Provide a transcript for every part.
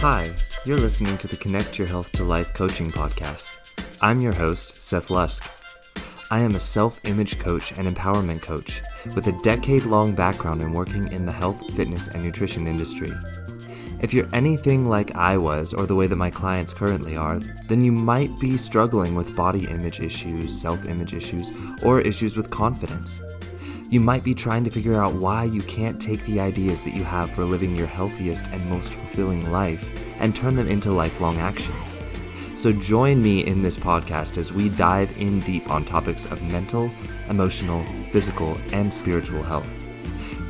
Hi, you're listening to the Connect Your Health to Life coaching podcast. I'm your host, Seth Lusk. I am a self-image coach and empowerment coach with a decade-long background in working in the health, fitness, and nutrition industry. If you're anything like I was, or the way that my clients currently are, then you might be struggling with body image issues, self-image issues, or issues with confidence. You might be trying to figure out why you can't take the ideas that you have for living your healthiest and most fulfilling life and turn them into lifelong actions. So join me in this podcast as we dive in deep on topics of mental, emotional, physical, and spiritual health.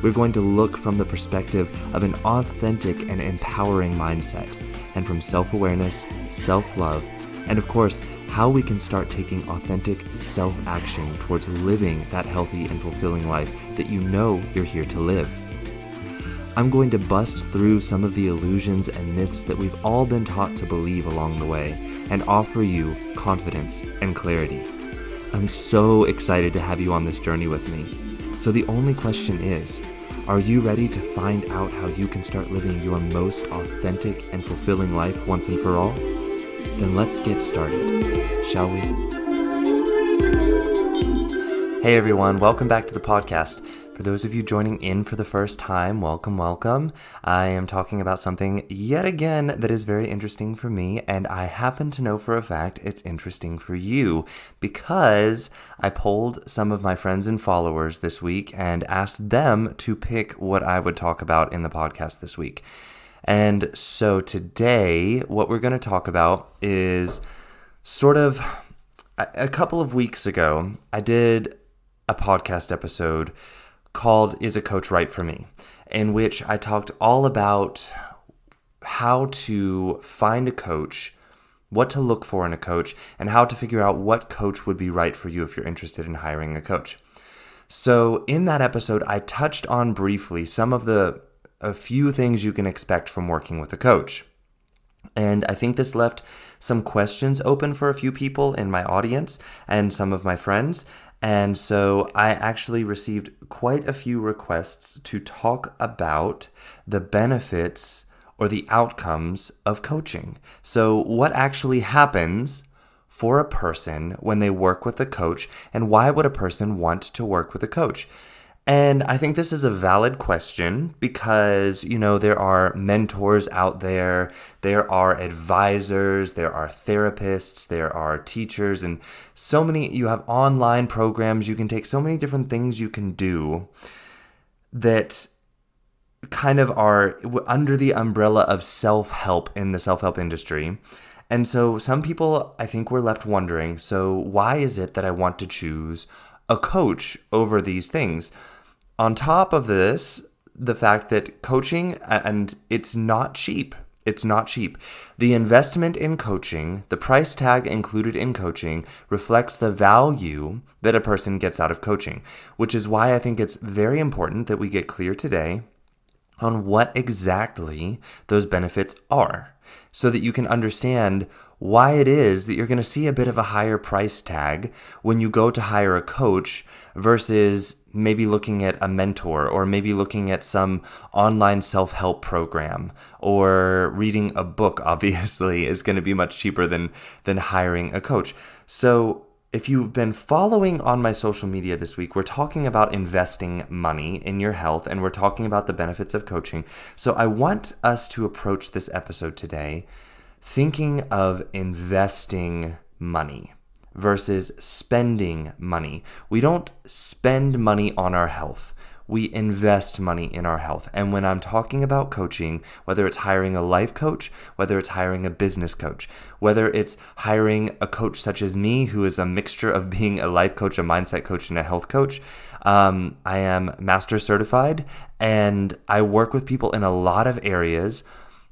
We're going to look from the perspective of an authentic and empowering mindset, and from self-awareness, self-love, and of course, how we can start taking authentic self-action towards living that healthy and fulfilling life that you know you're here to live. I'm going to bust through some of the illusions and myths that we've all been taught to believe along the way and offer you confidence and clarity. I'm so excited to have you on this journey with me. So the only question is, are you ready to find out how you can start living your most authentic and fulfilling life once and for all? Then let's get started, shall we? Hey everyone, welcome back to the podcast. For those of you joining in for the first time, welcome. I am talking about something yet again that is very interesting for me, and I happen to know for a fact it's interesting for you because I polled some of my friends and followers this week and asked them to pick what I would talk about in the podcast this week. And so today, what we're going to talk about is sort of a couple of weeks ago, I did a podcast episode called Is a Coach Right for Me? In which I talked all about how to find a coach, what to look for in a coach, and how to figure out what coach would be right for you if you're interested in hiring a coach. So in that episode, I touched on briefly a few things you can expect from working with a coach. And I think this left some questions open for a few people in my audience and some of my friends. And so I actually received quite a few requests to talk about the benefits or the outcomes of coaching. So what actually happens for a person when they work with a coach, and why would a person want to work with a coach? And I think this is a valid question because, there are mentors out there, there are advisors, there are therapists, there are teachers, and you have online programs you can take, so many different things you can do that kind of are under the umbrella of self-help in the self-help industry. And so some people, I think, were left wondering, so why is it that I want to choose a coach over these things? On top of this, the fact that coaching, and it's not cheap. It's not cheap. The investment in coaching, the price tag included in coaching, reflects the value that a person gets out of coaching, which is why I think it's very important that we get clear today on what exactly those benefits are, so that you can understand why it is that you're going to see a bit of a higher price tag when you go to hire a coach versus maybe looking at a mentor, or maybe looking at some online self-help program, or reading a book, obviously, is going to be much cheaper than hiring a coach. So if you've been following on my social media this week, we're talking about investing money in your health, and we're talking about the benefits of coaching. So I want us to approach this episode today thinking of investing money versus spending money. We don't spend money on our health. We invest money in our health. And when I'm talking about coaching, whether it's hiring a life coach, whether it's hiring a business coach, whether it's hiring a coach such as me, who is a mixture of being a life coach, a mindset coach, and a health coach, I am master certified, and I work with people in a lot of areas.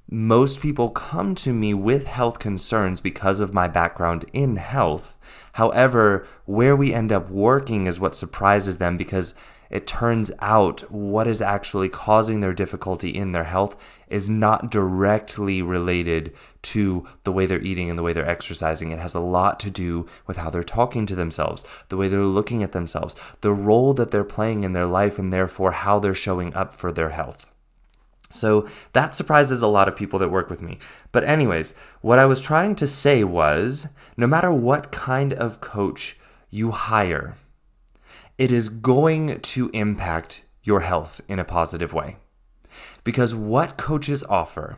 Most people come to me with health concerns because of my background in health. However, where we end up working is what surprises them, because it turns out what is actually causing their difficulty in their health is not directly related to the way they're eating and the way they're exercising. It has a lot to do with how they're talking to themselves, the way they're looking at themselves, the role that they're playing in their life, and therefore how they're showing up for their health. So that surprises a lot of people that work with me. But anyways, what I was trying to say was, no matter what kind of coach you hire, it is going to impact your health in a positive way. Because what coaches offer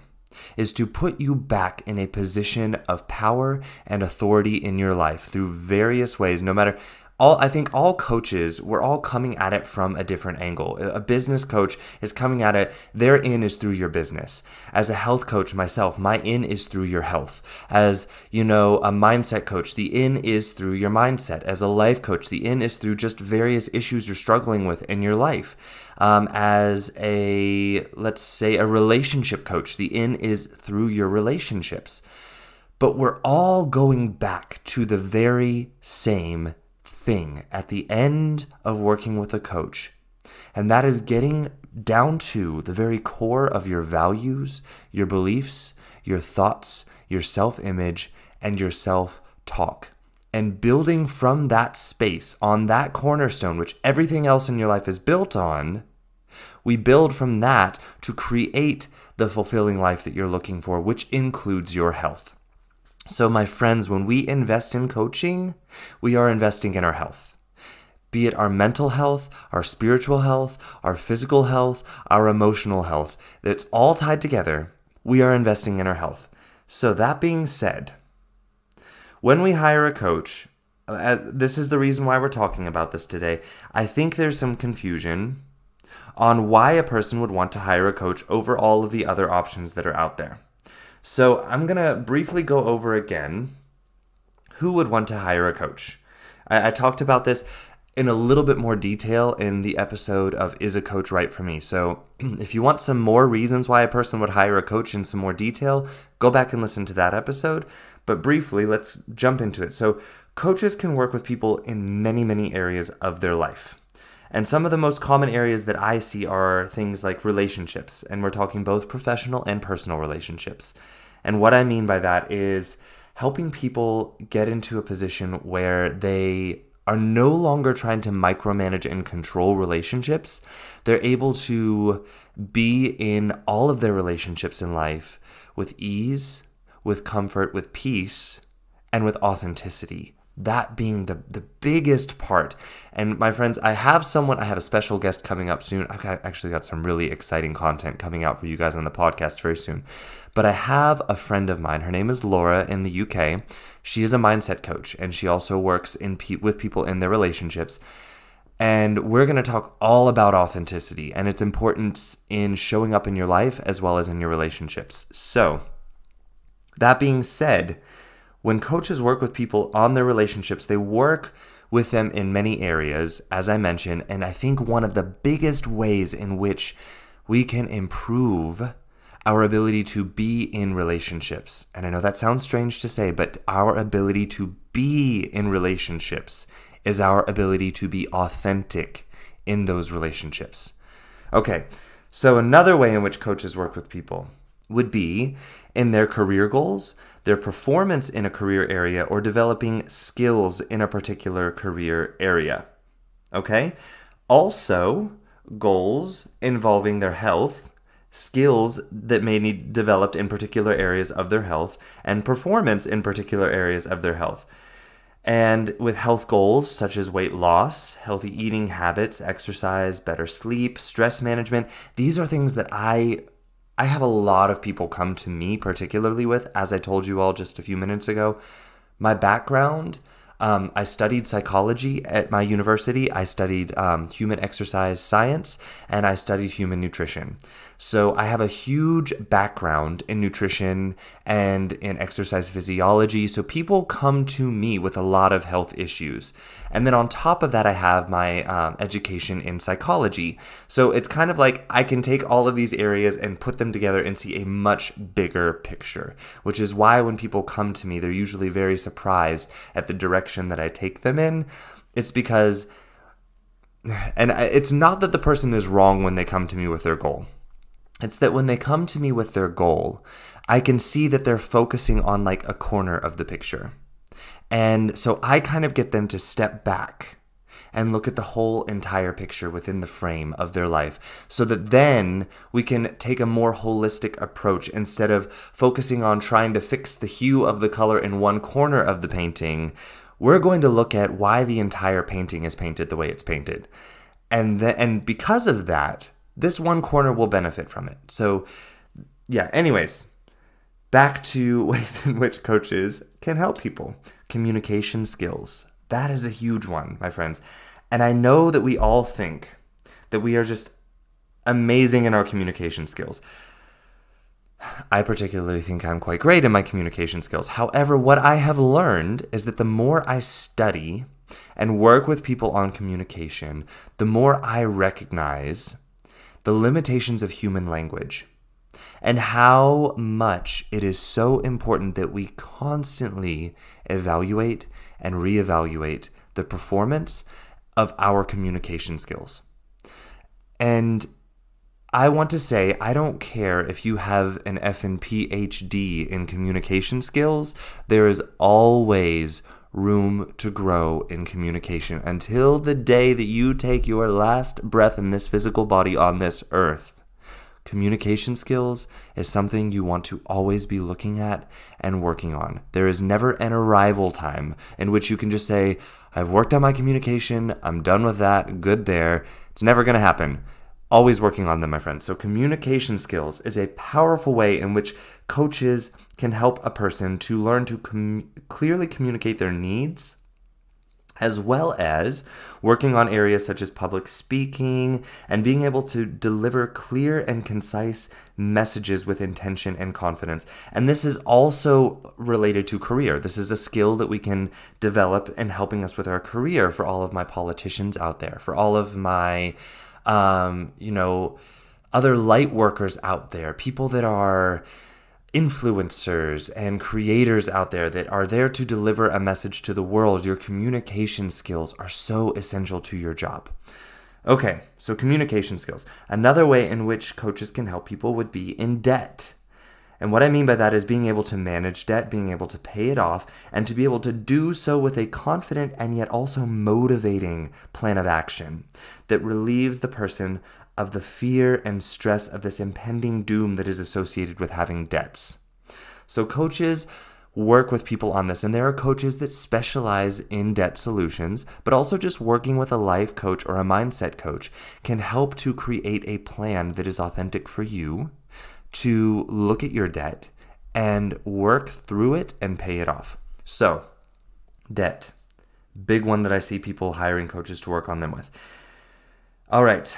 is to put you back in a position of power and authority in your life through various ways, no matter I think all coaches, we're all coming at it from a different angle. A business coach is coming at it, their in is through your business. As a health coach myself, my in is through your health. As, a mindset coach, the in is through your mindset. As a life coach, the in is through just various issues you're struggling with in your life. As let's say a relationship coach, the in is through your relationships. But we're all going back to the very same thing at the end of working with a coach, and that is getting down to the very core of your values, your beliefs, your thoughts, your self-image, and your self-talk, and building from that space on that cornerstone, which everything else in your life is built on. We build from that to create the fulfilling life that you're looking for, which includes your health. So my friends, when we invest in coaching, we are investing in our health. Be it our mental health, our spiritual health, our physical health, our emotional health, that's all tied together. We are investing in our health. So that being said, when we hire a coach, this is the reason why we're talking about this today. I think there's some confusion on why a person would want to hire a coach over all of the other options that are out there. So I'm going to briefly go over again who would want to hire a coach. I talked about this in a little bit more detail in the episode of Is a Coach Right for Me? So if you want some more reasons why a person would hire a coach in some more detail, go back and listen to that episode. But briefly, let's jump into it. So coaches can work with people in many, many areas of their life. And some of the most common areas that I see are things like relationships, and we're talking both professional and personal relationships. And what I mean by that is helping people get into a position where they are no longer trying to micromanage and control relationships. They're able to be in all of their relationships in life with ease, with comfort, with peace, and with authenticity. That being the biggest part. And my friends, I have a special guest coming up soon. I've actually got some really exciting content coming out for you guys on the podcast very soon. But I have a friend of mine. Her name is Laura in the UK. She is a mindset coach, and she also works with people in their relationships. And we're going to talk all about authenticity and its importance in showing up in your life as well as in your relationships. So, that being said, when coaches work with people on their relationships, they work with them in many areas, as I mentioned, and I think one of the biggest ways in which we can improve our ability to be in relationships, and I know that sounds strange to say, but our ability to be in relationships is our ability to be authentic in those relationships. Okay, so another way in which coaches work with people would be in their career goals, their performance in a career area, or developing skills in a particular career area. Okay? Also, goals involving their health, skills that may need developed in particular areas of their health, and performance in particular areas of their health. And with health goals such as weight loss, healthy eating habits, exercise, better sleep, stress management, these are things that I have a lot of people come to me particularly with, as I told you all just a few minutes ago. My background, I studied psychology at my university. I studied human exercise science, and I studied human nutrition. So I have a huge background in nutrition and in exercise physiology. So people come to me with a lot of health issues. And then on top of that, I have my education in psychology. So it's kind of like I can take all of these areas and put them together and see a much bigger picture, which is why when people come to me, they're usually very surprised at the direction that I take them in. It's because, and it's not that the person is wrong when they come to me with their goal. It's that when they come to me with their goal, I can see that they're focusing on like a corner of the picture. And so I kind of get them to step back and look at the whole entire picture within the frame of their life, so that then we can take a more holistic approach instead of focusing on trying to fix the hue of the color in one corner of the painting. We're going to look at why the entire painting is painted the way it's painted. And because of that, this one corner will benefit from it. So, yeah, anyways, back to ways in which coaches can help people. Communication skills. That is a huge one, my friends. And I know that we all think that we are just amazing in our communication skills. I particularly think I'm quite great in my communication skills. However, what I have learned is that the more I study and work with people on communication, the more I recognize the limitations of human language and how much it is so important that we constantly evaluate and reevaluate the performance of our communication skills. And I want to say, I don't care if you have an F.N. Ph.D. in communication skills, there is always room to grow in communication until the day that you take your last breath in this physical body on this earth. Communication skills is something you want to always be looking at and working on. There is never an arrival time in which you can just say, I've worked on my communication, I'm done with that, good there. It's never going to happen. Always working on them, my friends. So communication skills is a powerful way in which coaches can help a person to learn to clearly communicate their needs, as well as working on areas such as public speaking and being able to deliver clear and concise messages with intention and confidence. And this is also related to career. This is a skill that we can develop in helping us with our career for all of my politicians out there, for all of my other light workers out there, people that are influencers and creators out there that are there to deliver a message to the world. Your communication skills are so essential to your job. Okay, so communication skills. Another way in which coaches can help people would be in debt. And what I mean by that is being able to manage debt, being able to pay it off, and to be able to do so with a confident and yet also motivating plan of action that relieves the person of the fear and stress of this impending doom that is associated with having debts. So coaches work with people on this, and there are coaches that specialize in debt solutions, but also just working with a life coach or a mindset coach can help to create a plan that is authentic for you to look at your debt and work through it and pay it off. So, debt. Big one that I see people hiring coaches to work on them with. All right.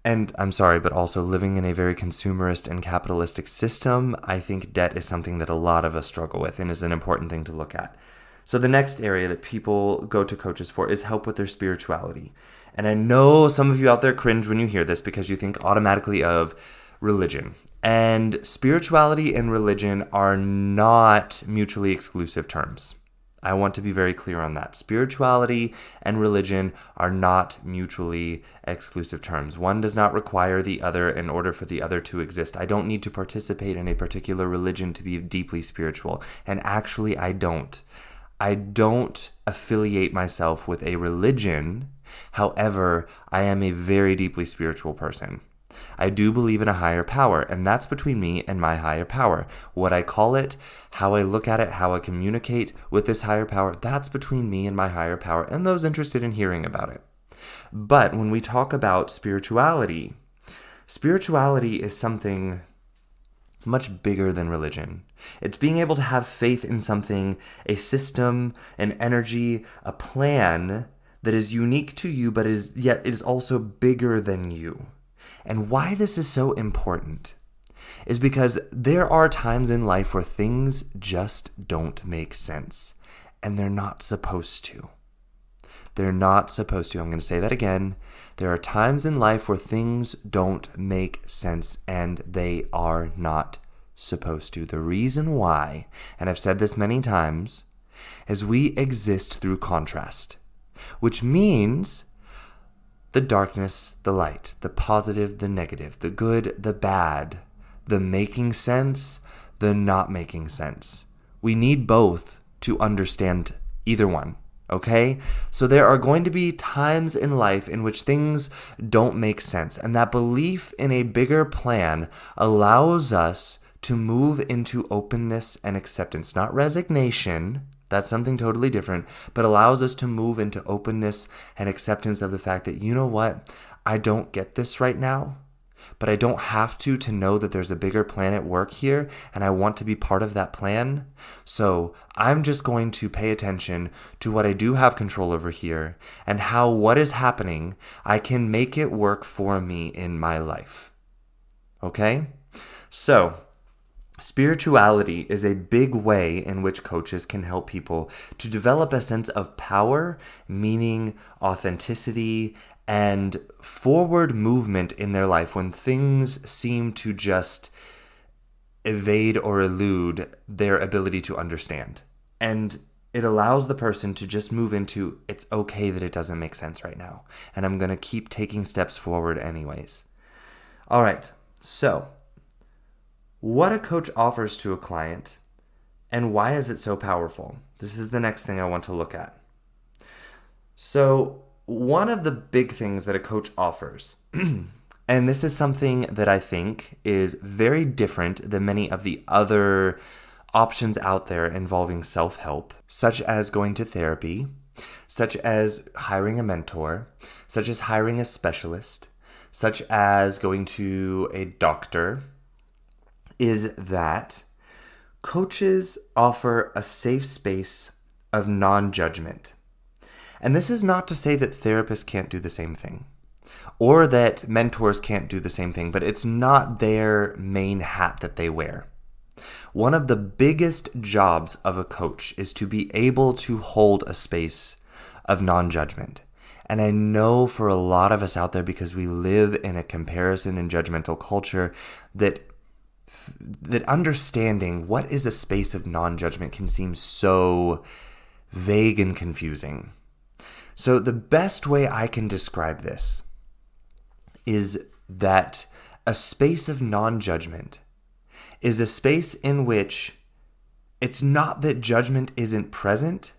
And I'm sorry, but also living in a very consumerist and capitalistic system, I think debt is something that a lot of us struggle with and is an important thing to look at. So the next area that people go to coaches for is help with their spirituality. And I know some of you out there cringe when you hear this because you think automatically of religion. And spirituality and religion are not mutually exclusive terms. I want to be very clear on that. Spirituality and religion are not mutually exclusive terms. One does not require the other in order for the other to exist. I don't need to participate in a particular religion to be deeply spiritual. And actually, I don't. I don't affiliate myself with a religion. However, I am a very deeply spiritual person. I do believe in a higher power, and that's between me and my higher power. What I call it, how I look at it, how I communicate with this higher power, that's between me and my higher power and those interested in hearing about it. But when we talk about spirituality, spirituality is something much bigger than religion. It's being able to have faith in something, a system, an energy, a plan that is unique to you, but yet it is also bigger than you. And why this is so important is because there are times in life where things just don't make sense, and they're not supposed to. They're not supposed to. I'm going to say that again. There are times in life where things don't make sense, and they are not supposed to. The reason why, and I've said this many times, is we exist through contrast, which means the darkness, the light, the positive, the negative, the good, the bad, the making sense, the not making sense. We need both to understand either one. Okay? So there are going to be times in life in which things don't make sense. And that belief in a bigger plan allows us to move into openness and acceptance, not resignation. That's something totally different, but allows us to move into openness and acceptance of the fact that, you know what? I don't get this right now, but I don't have to know that there's a bigger plan at work here, and I want to be part of that plan. So I'm just going to pay attention to what I do have control over here and how what is happening, I can make it work for me in my life. Okay? So spirituality is a big way in which coaches can help people to develop a sense of power, meaning, authenticity, and forward movement in their life when things seem to just evade or elude their ability to understand. And it allows the person to just move into, it's okay that it doesn't make sense right now, and I'm going to keep taking steps forward anyways. All right, so what a coach offers to a client and why is it so powerful? This is the next thing I want to look at. So one of the big things that a coach offers, and this is something that I think is very different than many of the other options out there involving self-help, such as going to therapy, such as hiring a mentor, such as hiring a specialist, such as going to a doctor, is that coaches offer a safe space of non-judgment. And this is not to say that therapists can't do the same thing, or that mentors can't do the same thing, but it's not their main hat that they wear. One of the biggest jobs of a coach is to be able to hold a space of non-judgment. And I know for a lot of us out there, because we live in a comparison and judgmental culture, that understanding what is a space of non-judgment can seem so vague and confusing. So the best way I can describe this is that a space of non-judgment is a space in which it's not that judgment isn't present,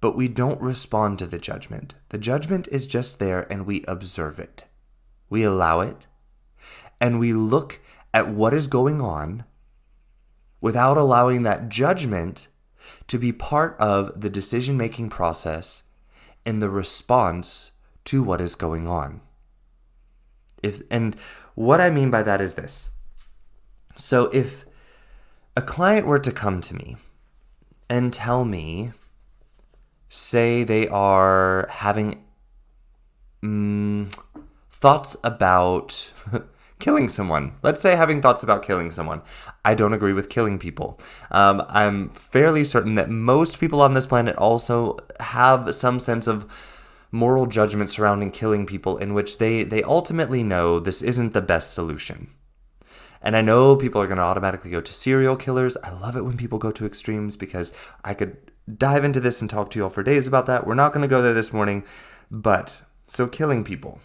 but we don't respond to the judgment. The judgment is just there and we observe it. We allow it and we look at what is going on without allowing that judgment to be part of the decision-making process in the response to what is going on. And what I mean by that is this. So if a client were to come to me and tell me, say they are having thoughts about killing someone. Let's say having thoughts about killing someone. I don't agree with killing people. I'm fairly certain that most people on this planet also have some sense of moral judgment surrounding killing people in which they ultimately know this isn't the best solution. And I know people are going to automatically go to serial killers. I love it when people go to extremes because I could dive into this and talk to you all for days about that. We're not going to go there this morning. But, so killing people.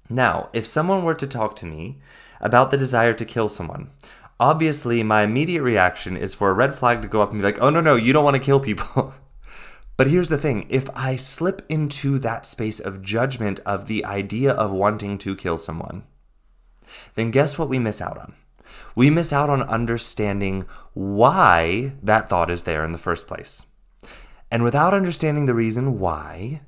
Now, if someone were to talk to me about the desire to kill someone, obviously my immediate reaction is for a red flag to go up and be like, oh, no, you don't want to kill people. But here's the thing. If I slip into that space of judgment of the idea of wanting to kill someone, then guess what we miss out on? We miss out on understanding why that thought is there in the first place. And without understanding the reason why,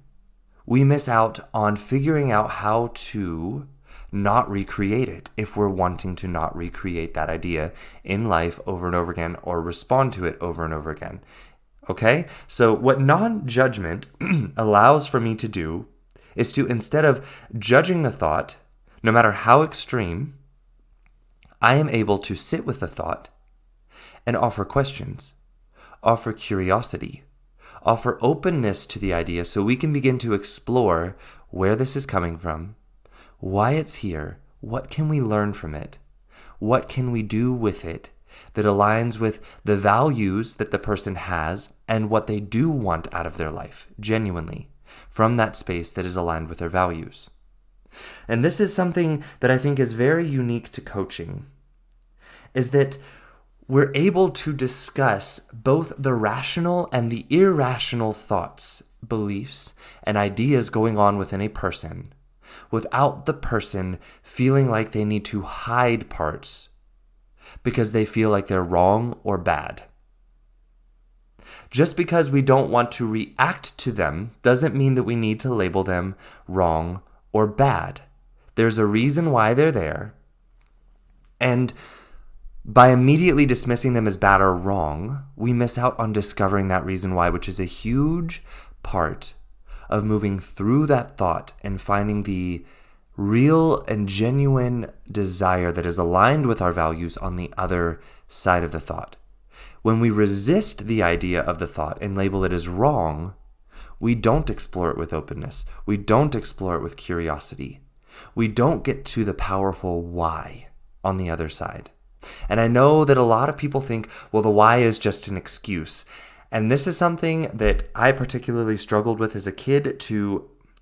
we miss out on figuring out how to not recreate it if we're wanting to not recreate that idea in life over and over again or respond to it over and over again. Okay? So what non-judgment allows for me to do is to, instead of judging the thought, no matter how extreme, I am able to sit with the thought and offer questions, offer curiosity, offer openness to the idea so we can begin to explore where this is coming from, why it's here, what can we learn from it, what can we do with it that aligns with the values that the person has and what they do want out of their life, genuinely, from that space that is aligned with their values. And this is something that I think is very unique to coaching, is that we're able to discuss both the rational and the irrational thoughts, beliefs, and ideas going on within a person without the person feeling like they need to hide parts because they feel like they're wrong or bad. Just because we don't want to react to them doesn't mean that we need to label them wrong or bad. There's a reason why they're there. And by immediately dismissing them as bad or wrong, we miss out on discovering that reason why, which is a huge part of moving through that thought and finding the real and genuine desire that is aligned with our values on the other side of the thought. When we resist the idea of the thought and label it as wrong, we don't explore it with openness. We don't explore it with curiosity. We don't get to the powerful why on the other side. And I know that a lot of people think, well, the why is just an excuse. And this is something that I particularly struggled with as a kid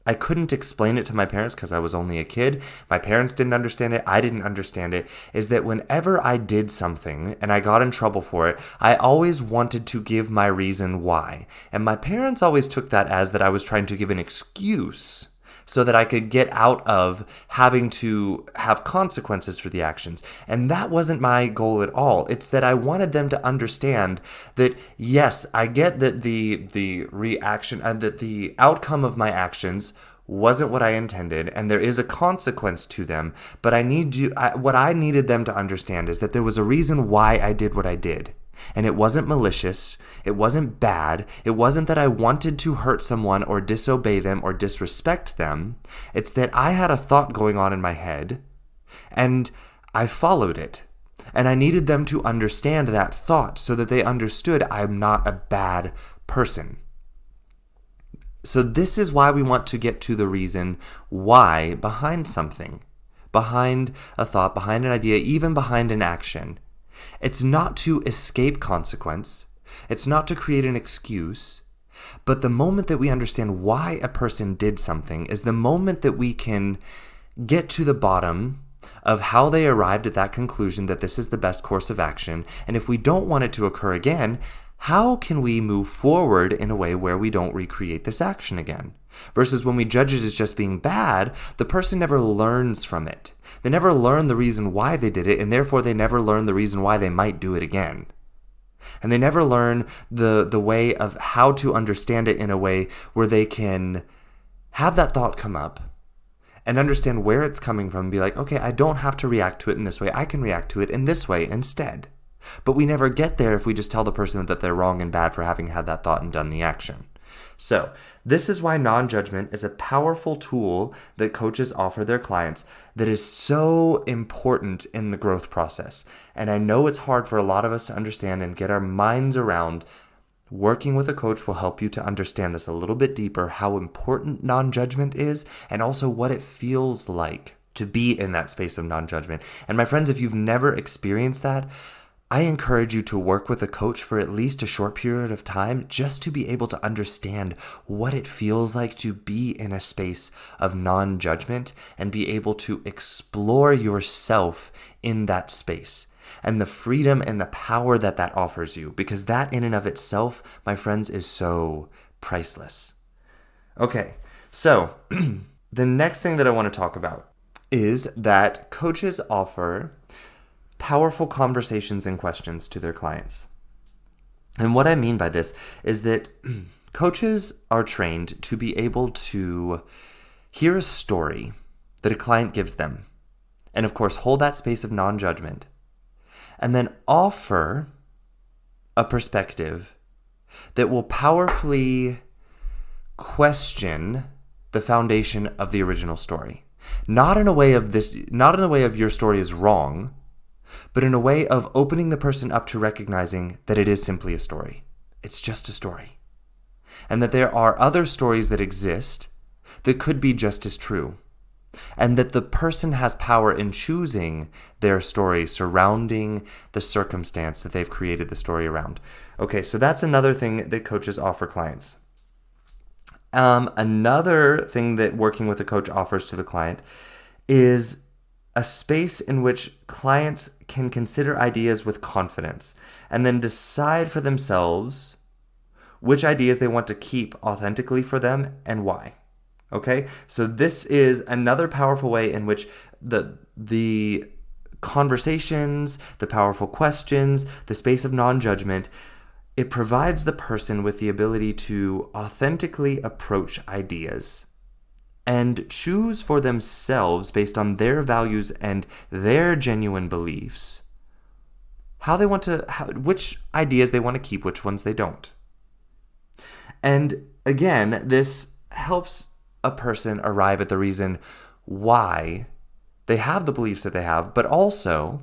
I couldn't explain it to my parents because I was only a kid. My parents didn't understand it. I didn't understand it. Is that whenever I did something and I got in trouble for it, I always wanted to give my reason why. And my parents always took that as that I was trying to give an excuse so that I could get out of having to have consequences for the actions. And that wasn't my goal at all. It's that I wanted them to understand that, yes, I get that the reaction and that the outcome of my actions wasn't what I intended, and there is a consequence to them, but what I needed them to understand is that there was a reason why I did what I did. And it wasn't malicious, it wasn't bad, it wasn't that I wanted to hurt someone or disobey them or disrespect them. It's that I had a thought going on in my head, and I followed it. And I needed them to understand that thought so that they understood I'm not a bad person. So this is why we want to get to the reason why behind something, behind a thought, behind an idea, even behind an action. It's not to escape consequence. It's not to create an excuse. But the moment that we understand why a person did something is the moment that we can get to the bottom of how they arrived at that conclusion that this is the best course of action. And if we don't want it to occur again, how can we move forward in a way where we don't recreate this action again? Versus when we judge it as just being bad, the person never learns from it. They never learn the reason why they did it, and therefore they never learn the reason why they might do it again. And they never learn the way of how to understand it in a way where they can have that thought come up and understand where it's coming from and be like, okay, I don't have to react to it in this way. I can react to it in this way instead. But we never get there if we just tell the person that they're wrong and bad for having had that thought and done the action. So, this is why non-judgment is a powerful tool that coaches offer their clients that is so important in the growth process. And I know it's hard for a lot of us to understand and get our minds around. Working with a coach will help you to understand this a little bit deeper, how important non-judgment is, and also what it feels like to be in that space of non-judgment. And my friends, if you've never experienced that, I encourage you to work with a coach for at least a short period of time just to be able to understand what it feels like to be in a space of non-judgment and be able to explore yourself in that space and the freedom and the power that that offers you, because that in and of itself, my friends, is so priceless. Okay, so the next thing that I want to talk about is that coaches offer powerful conversations and questions to their clients. And what I mean by this is that coaches are trained to be able to hear a story that a client gives them, and of course hold that space of non-judgment, and then offer a perspective that will powerfully question the foundation of the original story. Not in a way of your story is wrong, but in a way of opening the person up to recognizing that it is simply a story. It's just a story. And that there are other stories that exist that could be just as true. And that the person has power in choosing their story surrounding the circumstance that they've created the story around. Okay, so that's another thing that coaches offer clients. Another thing that working with a coach offers to the client is a space in which clients can consider ideas with confidence and then decide for themselves which ideas they want to keep authentically for them and why. Okay? So this is another powerful way in which the conversations, the powerful questions, the space of non-judgment, it provides the person with the ability to authentically approach ideas and choose for themselves, based on their values and their genuine beliefs, which ideas they want to keep, which ones they don't. And again, this helps a person arrive at the reason why they have the beliefs that they have, but also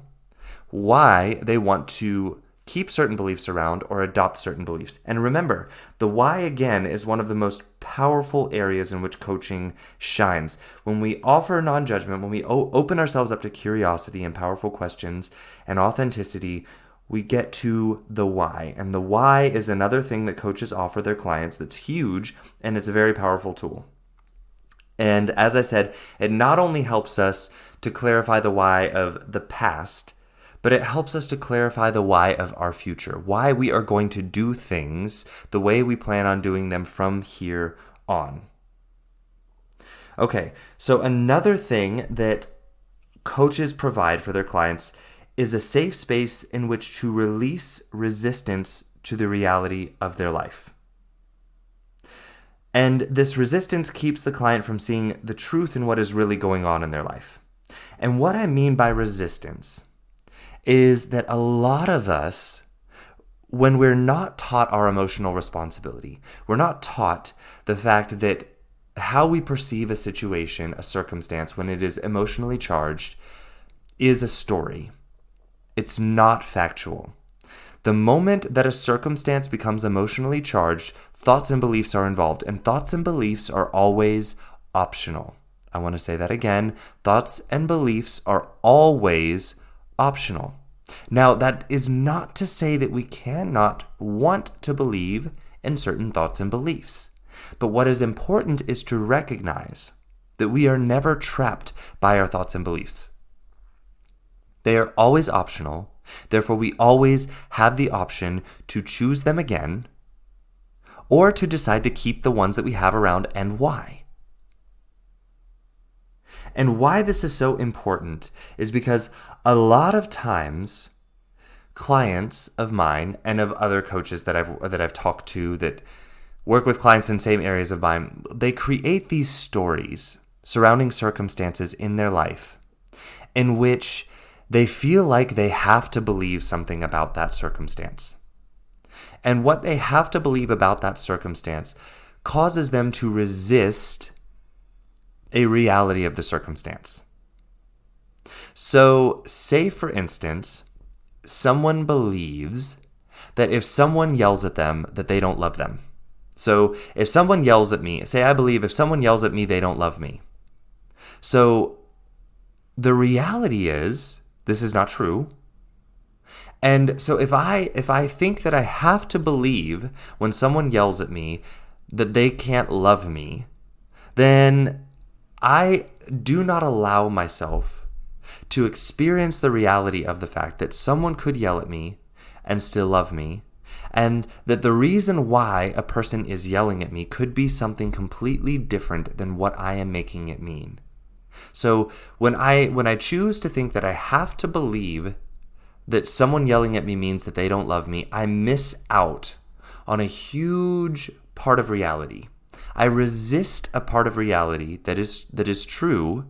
why they want to keep certain beliefs around or adopt certain beliefs. And remember, the why, again, is one of the most powerful areas in which coaching shines. When we offer non-judgment, when we open ourselves up to curiosity and powerful questions and authenticity, we get to the why. And the why is another thing that coaches offer their clients that's huge, and it's a very powerful tool. And as I said, it not only helps us to clarify the why of the past, but it helps us to clarify the why of our future, why we are going to do things the way we plan on doing them from here on. Okay, so another thing that coaches provide for their clients is a safe space in which to release resistance to the reality of their life. And this resistance keeps the client from seeing the truth in what is really going on in their life. And what I mean by resistance is that a lot of us, when we're not taught our emotional responsibility, we're not taught the fact that how we perceive a situation, a circumstance, when it is emotionally charged, is a story. It's not factual. The moment that a circumstance becomes emotionally charged, thoughts and beliefs are involved, and thoughts and beliefs are always optional. I want to say that again. Thoughts and beliefs are always optional. Now, that is not to say that we cannot want to believe in certain thoughts and beliefs. But what is important is to recognize that we are never trapped by our thoughts and beliefs. They are always optional. Therefore, we always have the option to choose them again or to decide to keep the ones that we have around, and why. And why this is so important is because a lot of times clients of mine and of other coaches that I've talked to that work with clients in same areas of mine, they create these stories surrounding circumstances in their life in which they feel like they have to believe something about that circumstance. And what they have to believe about that circumstance causes them to resist a reality of the circumstance. So, say for instance, someone believes that if someone yells at them, that they don't love them. So, if someone yells at me, say I believe if someone yells at me, they don't love me. So, the reality is, this is not true. And so if I think that I have to believe when someone yells at me that they can't love me, then I do not allow myself to experience the reality of the fact that someone could yell at me and still love me, and that the reason why a person is yelling at me could be something completely different than what I am making it mean. So when I choose to think that I have to believe that someone yelling at me means that they don't love me, I miss out on a huge part of reality. I resist a part of reality that is true,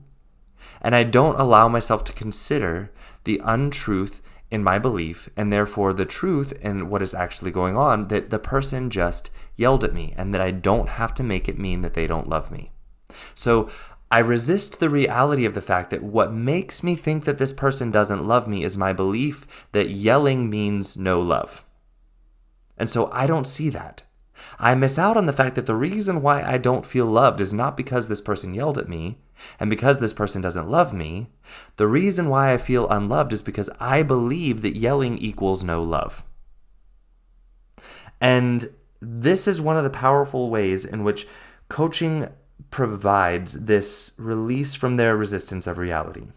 and I don't allow myself to consider the untruth in my belief, and therefore the truth in what is actually going on, that the person just yelled at me, and that I don't have to make it mean that they don't love me. So I resist the reality of the fact that what makes me think that this person doesn't love me is my belief that yelling means no love. And so I don't see that. I miss out on the fact that the reason why I don't feel loved is not because this person yelled at me and because this person doesn't love me. The reason why I feel unloved is because I believe that yelling equals no love. And this is one of the powerful ways in which coaching provides this release from their resistance of reality.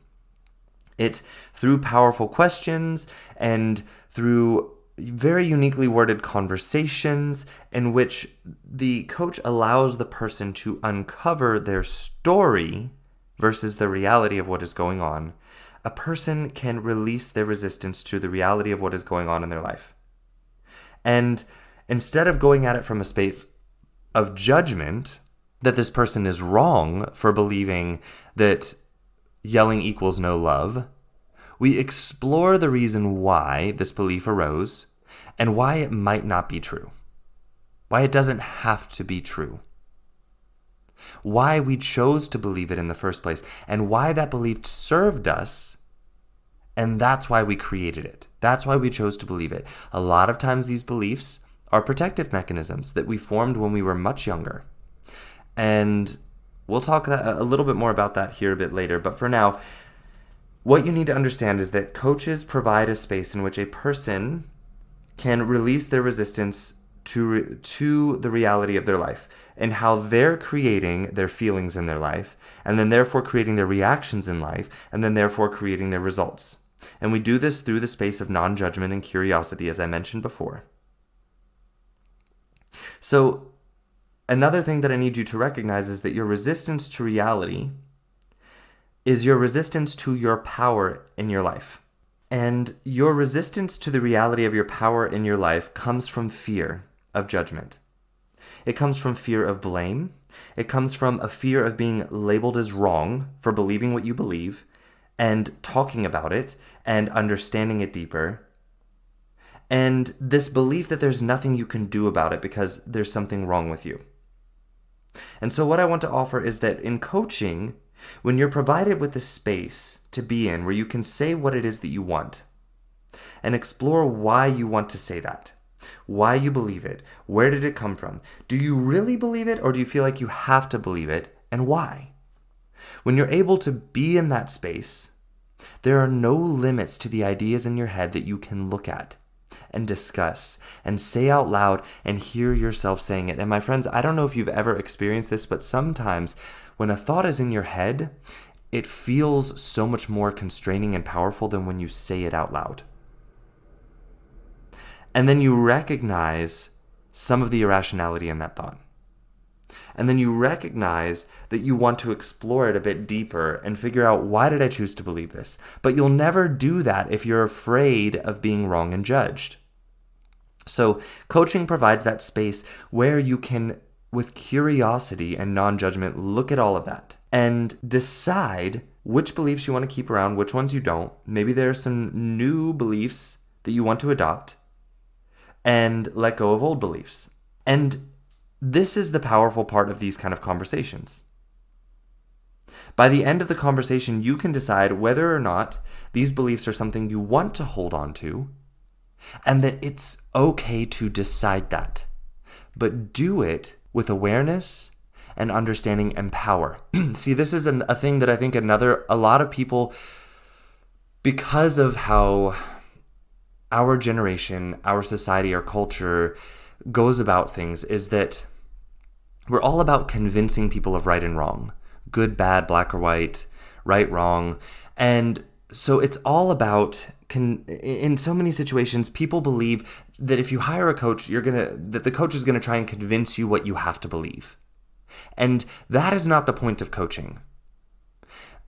It, through powerful questions and through very uniquely worded conversations in which the coach allows the person to uncover their story versus the reality of what is going on, a person can release their resistance to the reality of what is going on in their life. And instead of going at it from a space of judgment, that this person is wrong for believing that yelling equals no love, we explore the reason why this belief arose and why it might not be true. Why it doesn't have to be true. Why we chose to believe it in the first place, and why that belief served us, and that's why we created it. That's why we chose to believe it. A lot of times these beliefs are protective mechanisms that we formed when we were much younger. And we'll talk a little bit more about that here a bit later, but for now, what you need to understand is that coaches provide a space in which a person can release their resistance to the reality of their life and how they're creating their feelings in their life, and then therefore creating their reactions in life, and then therefore creating their results. And we do this through the space of non-judgment and curiosity, as I mentioned before. So another thing that I need you to recognize is that your resistance to reality is your resistance to your power in your life. And your resistance to the reality of your power in your life comes from fear of judgment. It comes from fear of blame. It comes from a fear of being labeled as wrong for believing what you believe and talking about it and understanding it deeper. And this belief that there's nothing you can do about it because there's something wrong with you. And so what I want to offer is that in coaching, when you're provided with a space to be in where you can say what it is that you want and explore why you want to say that, why you believe it, where did it come from? Do you really believe it, or do you feel like you have to believe it, and why? When you're able to be in that space, there are no limits to the ideas in your head that you can look at and discuss and say out loud and hear yourself saying it. And my friends, I don't know if you've ever experienced this, but sometimes when a thought is in your head, it feels so much more constraining and powerful than when you say it out loud. And then you recognize some of the irrationality in that thought. And then you recognize that you want to explore it a bit deeper and figure out, why did I choose to believe this? But you'll never do that if you're afraid of being wrong and judged. So coaching provides that space where you can, with curiosity and non-judgment, look at all of that and decide which beliefs you want to keep around, which ones you don't. Maybe there are some new beliefs that you want to adopt, and let go of old beliefs. And this is the powerful part of these kind of conversations. By the end of the conversation, you can decide whether or not these beliefs are something you want to hold on to, and that it's okay to decide that. But do it with awareness and understanding and power. See, this is a thing that I think a lot of people, because of how our generation, our society, our culture goes about things, is that we're all about convincing people of right and wrong, good, bad, black or white, right, wrong. And so it's all about, in so many situations, people believe that if you hire a coach, that the coach is going to try and convince you what you have to believe. And that is not the point of coaching.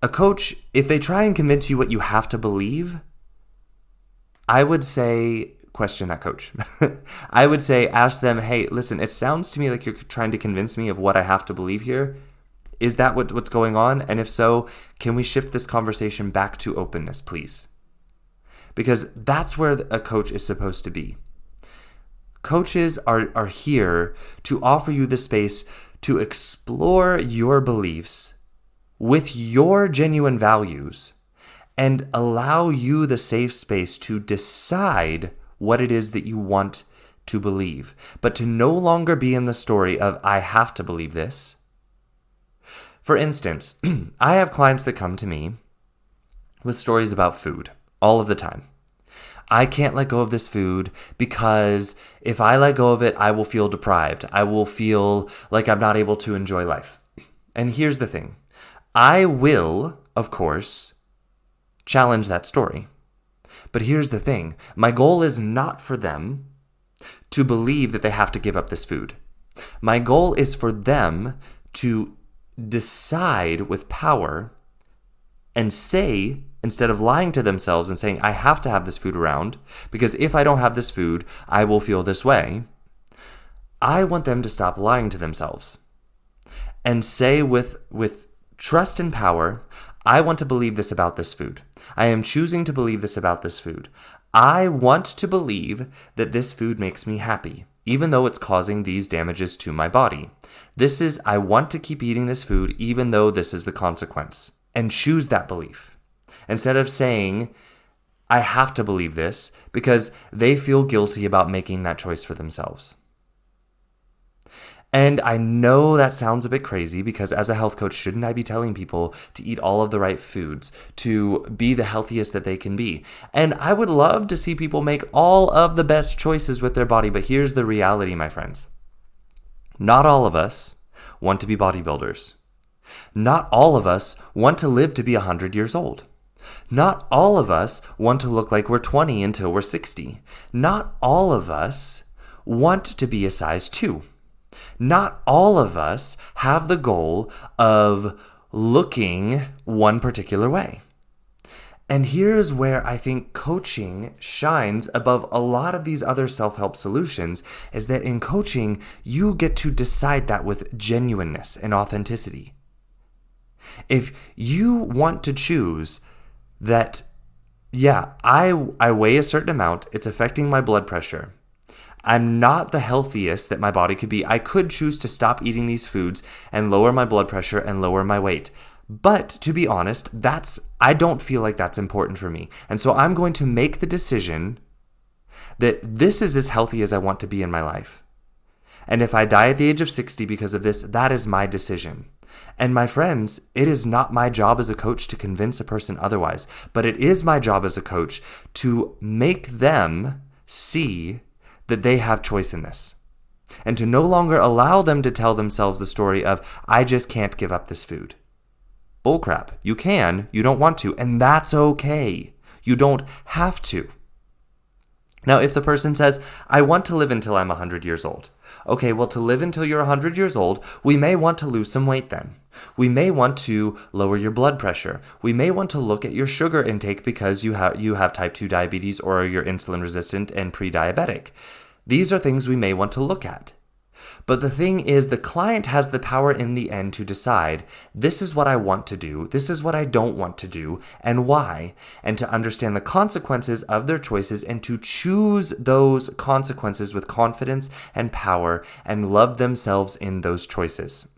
A coach, if they try and convince you what you have to believe, I would say, question that coach. I would say, ask them, hey, listen, it sounds to me like you're trying to convince me of what I have to believe here. Is that what's going on? And if so, can we shift this conversation back to openness, please? Because that's where a coach is supposed to be. Coaches are here to offer you the space to explore your beliefs with your genuine values and allow you the safe space to decide what it is that you want to believe, but to no longer be in the story of, I have to believe this. For instance, I have clients that come to me with stories about food all of the time. I can't let go of this food because if I let go of it, I will feel deprived. I will feel like I'm not able to enjoy life. And here's the thing. I will, of course, challenge that story. But here's the thing. My goal is not for them to believe that they have to give up this food. My goal is for them to decide with power and say, instead of lying to themselves and saying, I have to have this food around, because if I don't have this food, I will feel this way. I want them to stop lying to themselves and say with trust and power, I want to believe this about this food. I am choosing to believe this about this food. I want to believe that this food makes me happy, even though it's causing these damages to my body. I want to keep eating this food, even though this is the consequence. And choose that belief. Instead of saying, I have to believe this, because they feel guilty about making that choice for themselves. And I know that sounds a bit crazy, because as a health coach, shouldn't I be telling people to eat all of the right foods, to be the healthiest that they can be? And I would love to see people make all of the best choices with their body, but here's the reality, my friends. Not all of us want to be bodybuilders. Not all of us want to live to be 100 years old. Not all of us want to look like we're 20 until we're 60. Not all of us want to be a size 2. Not all of us have the goal of looking one particular way. And here's where I think coaching shines above a lot of these other self-help solutions, is that in coaching, you get to decide that with genuineness and authenticity. If you want to choose that, I weigh a certain amount, it's affecting my blood pressure, I'm not the healthiest that my body could be, I could choose to stop eating these foods and lower my blood pressure and lower my weight. But to be honest, I don't feel like that's important for me. And so I'm going to make the decision that this is as healthy as I want to be in my life. And if I die at the age of 60 because of this, that is my decision. And my friends, it is not my job as a coach to convince a person otherwise, but it is my job as a coach to make them see that they have choice in this. And to no longer allow them to tell themselves the story of, I just can't give up this food. Bullcrap. You can, you don't want to, and that's okay. You don't have to. Now, if the person says, I want to live until I'm 100 years old. Okay, well, to live until you're 100 years old, we may want to lose some weight then. We may want to lower your blood pressure. We may want to look at your sugar intake because you have type 2 diabetes or you're insulin resistant and pre-diabetic. These are things we may want to look at. But the thing is, the client has the power in the end to decide, this is what I want to do, this is what I don't want to do, and why, and to understand the consequences of their choices and to choose those consequences with confidence and power and love themselves in those choices.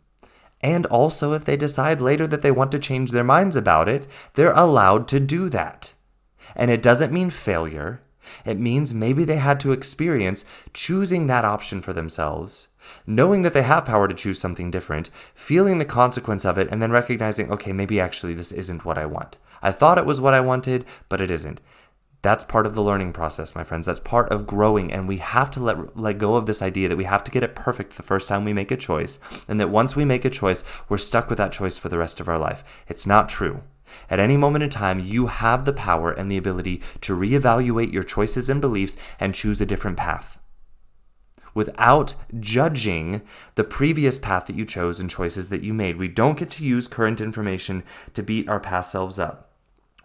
And also, if they decide later that they want to change their minds about it, they're allowed to do that. And it doesn't mean failure. It means maybe they had to experience choosing that option for themselves, knowing that they have power to choose something different, feeling the consequence of it, and then recognizing, okay, maybe actually this isn't what I want. I thought it was what I wanted, but it isn't. That's part of the learning process, my friends. That's part of growing, and we have to let go of this idea that we have to get it perfect the first time we make a choice, and that once we make a choice, we're stuck with that choice for the rest of our life. It's not true. At any moment in time, you have the power and the ability to reevaluate your choices and beliefs and choose a different path, without judging the previous path that you chose and choices that you made. We don't get to use current information to beat our past selves up.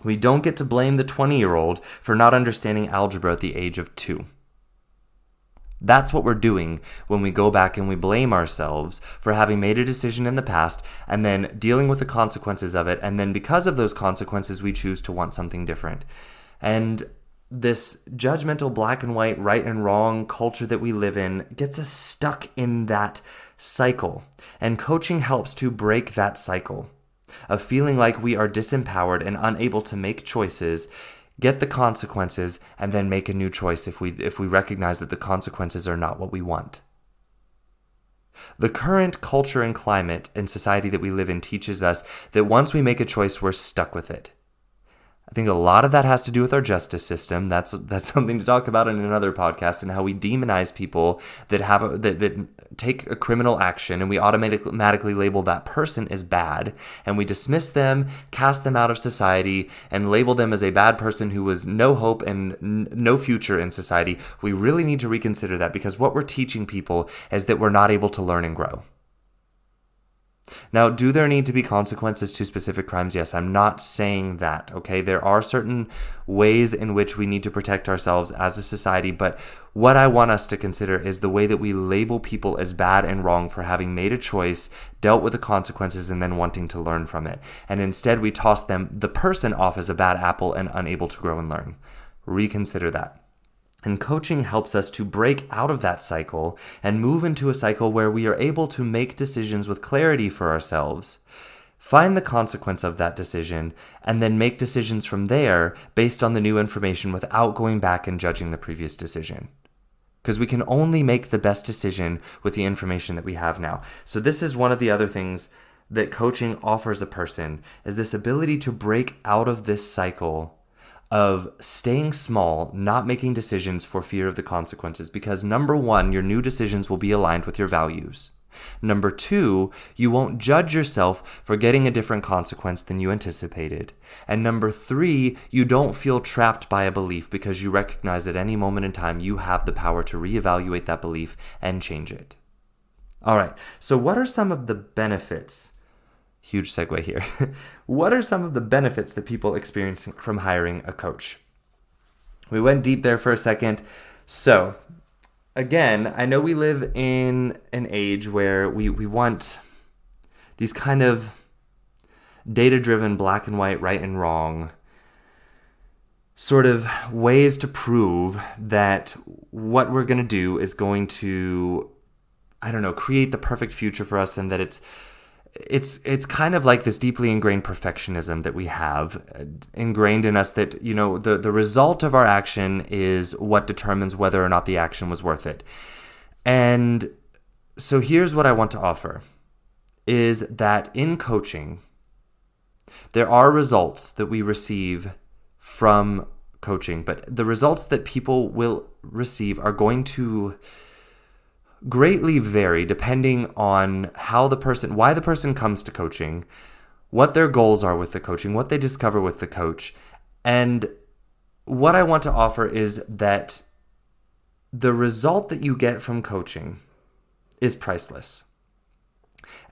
We don't get to blame the 20-year-old for not understanding algebra at the age of 2. That's what we're doing when we go back and we blame ourselves for having made a decision in the past and then dealing with the consequences of it. And then because of those consequences, we choose to want something different. And this judgmental black and white, right and wrong culture that we live in gets us stuck in that cycle. And coaching helps to break that cycle of feeling like we are disempowered and unable to make choices, get the consequences, and then make a new choice if we recognize that the consequences are not what we want. The current culture and climate and society that we live in teaches us that once we make a choice, we're stuck with it. I think a lot of that has to do with our justice system. That's something to talk about in another podcast, and how we demonize people that that take a criminal action, and we automatically label that person as bad, and we dismiss them, cast them out of society, and label them as a bad person who was no hope and no future in society. We really need to reconsider that, because what we're teaching people is that we're not able to learn and grow. Now, do there need to be consequences to specific crimes? Yes, I'm not saying that, okay? There are certain ways in which we need to protect ourselves as a society, but what I want us to consider is the way that we label people as bad and wrong for having made a choice, dealt with the consequences, and then wanting to learn from it. And instead, we toss the person off as a bad apple and unable to grow and learn. Reconsider that. And coaching helps us to break out of that cycle and move into a cycle where we are able to make decisions with clarity for ourselves, find the consequence of that decision, and then make decisions from there based on the new information without going back and judging the previous decision. Because we can only make the best decision with the information that we have now. So this is one of the other things that coaching offers a person, is this ability to break out of this cycle of staying small, not making decisions for fear of the consequences. Because number one, your new decisions will be aligned with your values. Number two, you won't judge yourself for getting a different consequence than you anticipated. And number three, you don't feel trapped by a belief, because you recognize at any moment in time you have the power to reevaluate that belief and change it. All right, so what are some of the benefits? Huge segue here. What are some of the benefits that people experience from hiring a coach? We went deep there for a second. So, again, I know we live in an age where we want these kind of data-driven, black and white, right and wrong sort of ways to prove that what we're going to do is going to, create the perfect future for us, and that it's kind of like this deeply ingrained perfectionism that we have ingrained in us, that, the result of our action is what determines whether or not the action was worth it. And so here's what I want to offer, is that in coaching, there are results that we receive from coaching, but the results that people will receive are going to greatly vary depending on why the person comes to coaching, what their goals are with the coaching, what they discover with the coach. And what I want to offer is that the result that you get from coaching is priceless.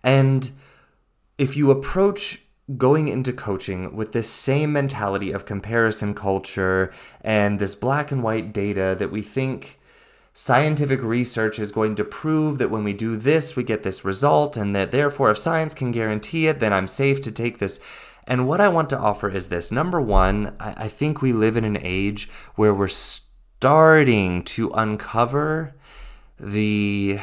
And if you approach going into coaching with this same mentality of comparison culture and this black and white data that we think scientific research is going to prove that when we do this, we get this result, and that therefore if science can guarantee it, then I'm safe to take this. And what I want to offer is this. Number one, I think we live in an age where we're starting to uncover the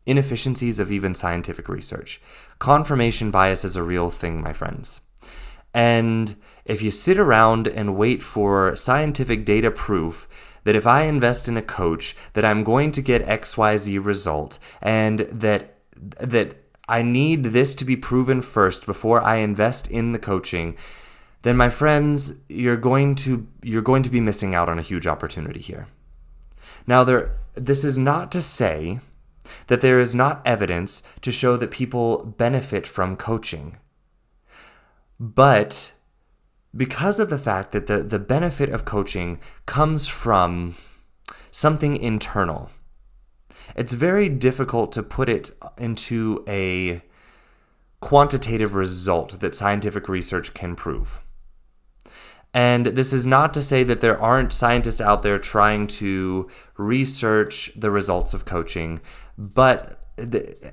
inefficiencies of even scientific research. Confirmation bias is a real thing, my friends. And if you sit around and wait for scientific data proof that if I invest in a coach that I'm going to get XYZ result, and that I need this to be proven first before I invest in the coaching, then my friends, you're going to be missing out on a huge opportunity here. Now, this is not to say that there is not evidence to show that people benefit from coaching. But because of the fact that the benefit of coaching comes from something internal, it's very difficult to put it into a quantitative result that scientific research can prove. And this is not to say that there aren't scientists out there trying to research the results of coaching, but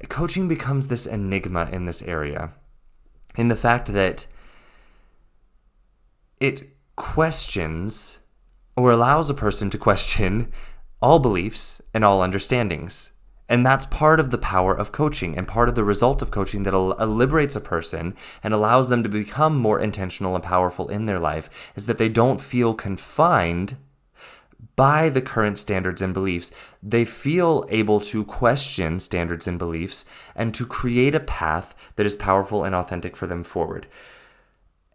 coaching becomes this enigma in this area, in the fact that it questions or allows a person to question all beliefs and all understandings. And that's part of the power of coaching, and part of the result of coaching that liberates a person and allows them to become more intentional and powerful in their life, is that they don't feel confined by the current standards and beliefs. They feel able to question standards and beliefs and to create a path that is powerful and authentic for them forward.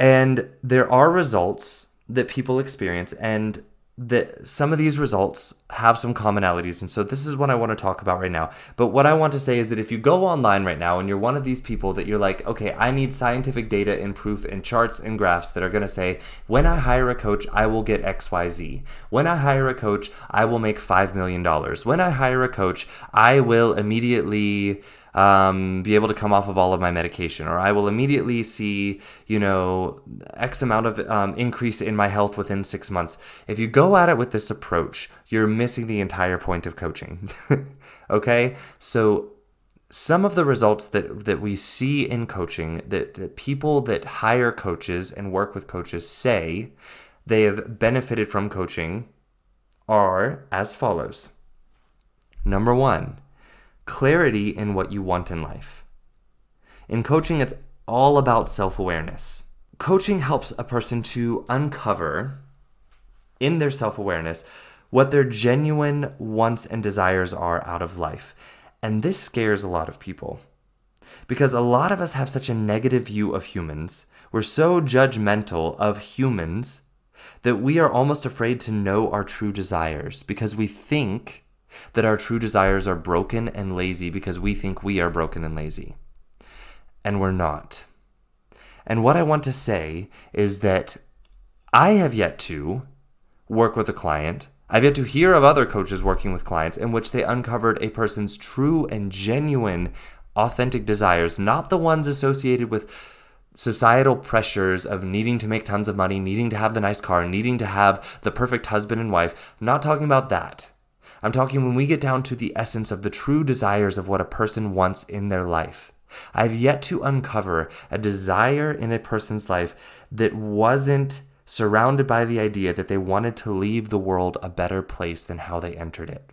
And there are results that people experience, and that some of these results have some commonalities. And so this is what I want to talk about right now. But what I want to say is that if you go online right now and you're one of these people that you're like, okay, I need scientific data and proof and charts and graphs that are going to say, when I hire a coach, I will get XYZ. When I hire a coach, I will make $5 million. When I hire a coach, I will immediately be able to come off of all of my medication, or I will immediately see, X amount of increase in my health within 6 months. If you go at it with this approach, you're missing the entire point of coaching. Okay? So some of the results that we see in coaching, that people that hire coaches and work with coaches say they have benefited from coaching, are as follows. Number 1, clarity in what you want in life. In coaching, it's all about self-awareness. Coaching helps a person to uncover in their self-awareness what their genuine wants and desires are out of life. And this scares a lot of people because a lot of us have such a negative view of humans. We're so judgmental of humans that we are almost afraid to know our true desires because we think that our true desires are broken and lazy because we think we are broken and lazy. And we're not. And what I want to say is that I have yet to work with a client. I've yet to hear of other coaches working with clients in which they uncovered a person's true and genuine, authentic desires, not the ones associated with societal pressures of needing to make tons of money, needing to have the nice car, needing to have the perfect husband and wife. I'm not talking about that. I'm talking when we get down to the essence of the true desires of what a person wants in their life. I've yet to uncover a desire in a person's life that wasn't surrounded by the idea that they wanted to leave the world a better place than how they entered it.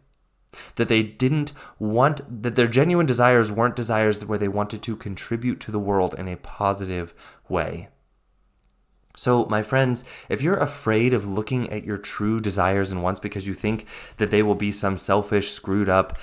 That they didn't want, that their genuine desires weren't desires where they wanted to contribute to the world in a positive way. So, my friends, if you're afraid of looking at your true desires and wants because you think that they will be some selfish, screwed up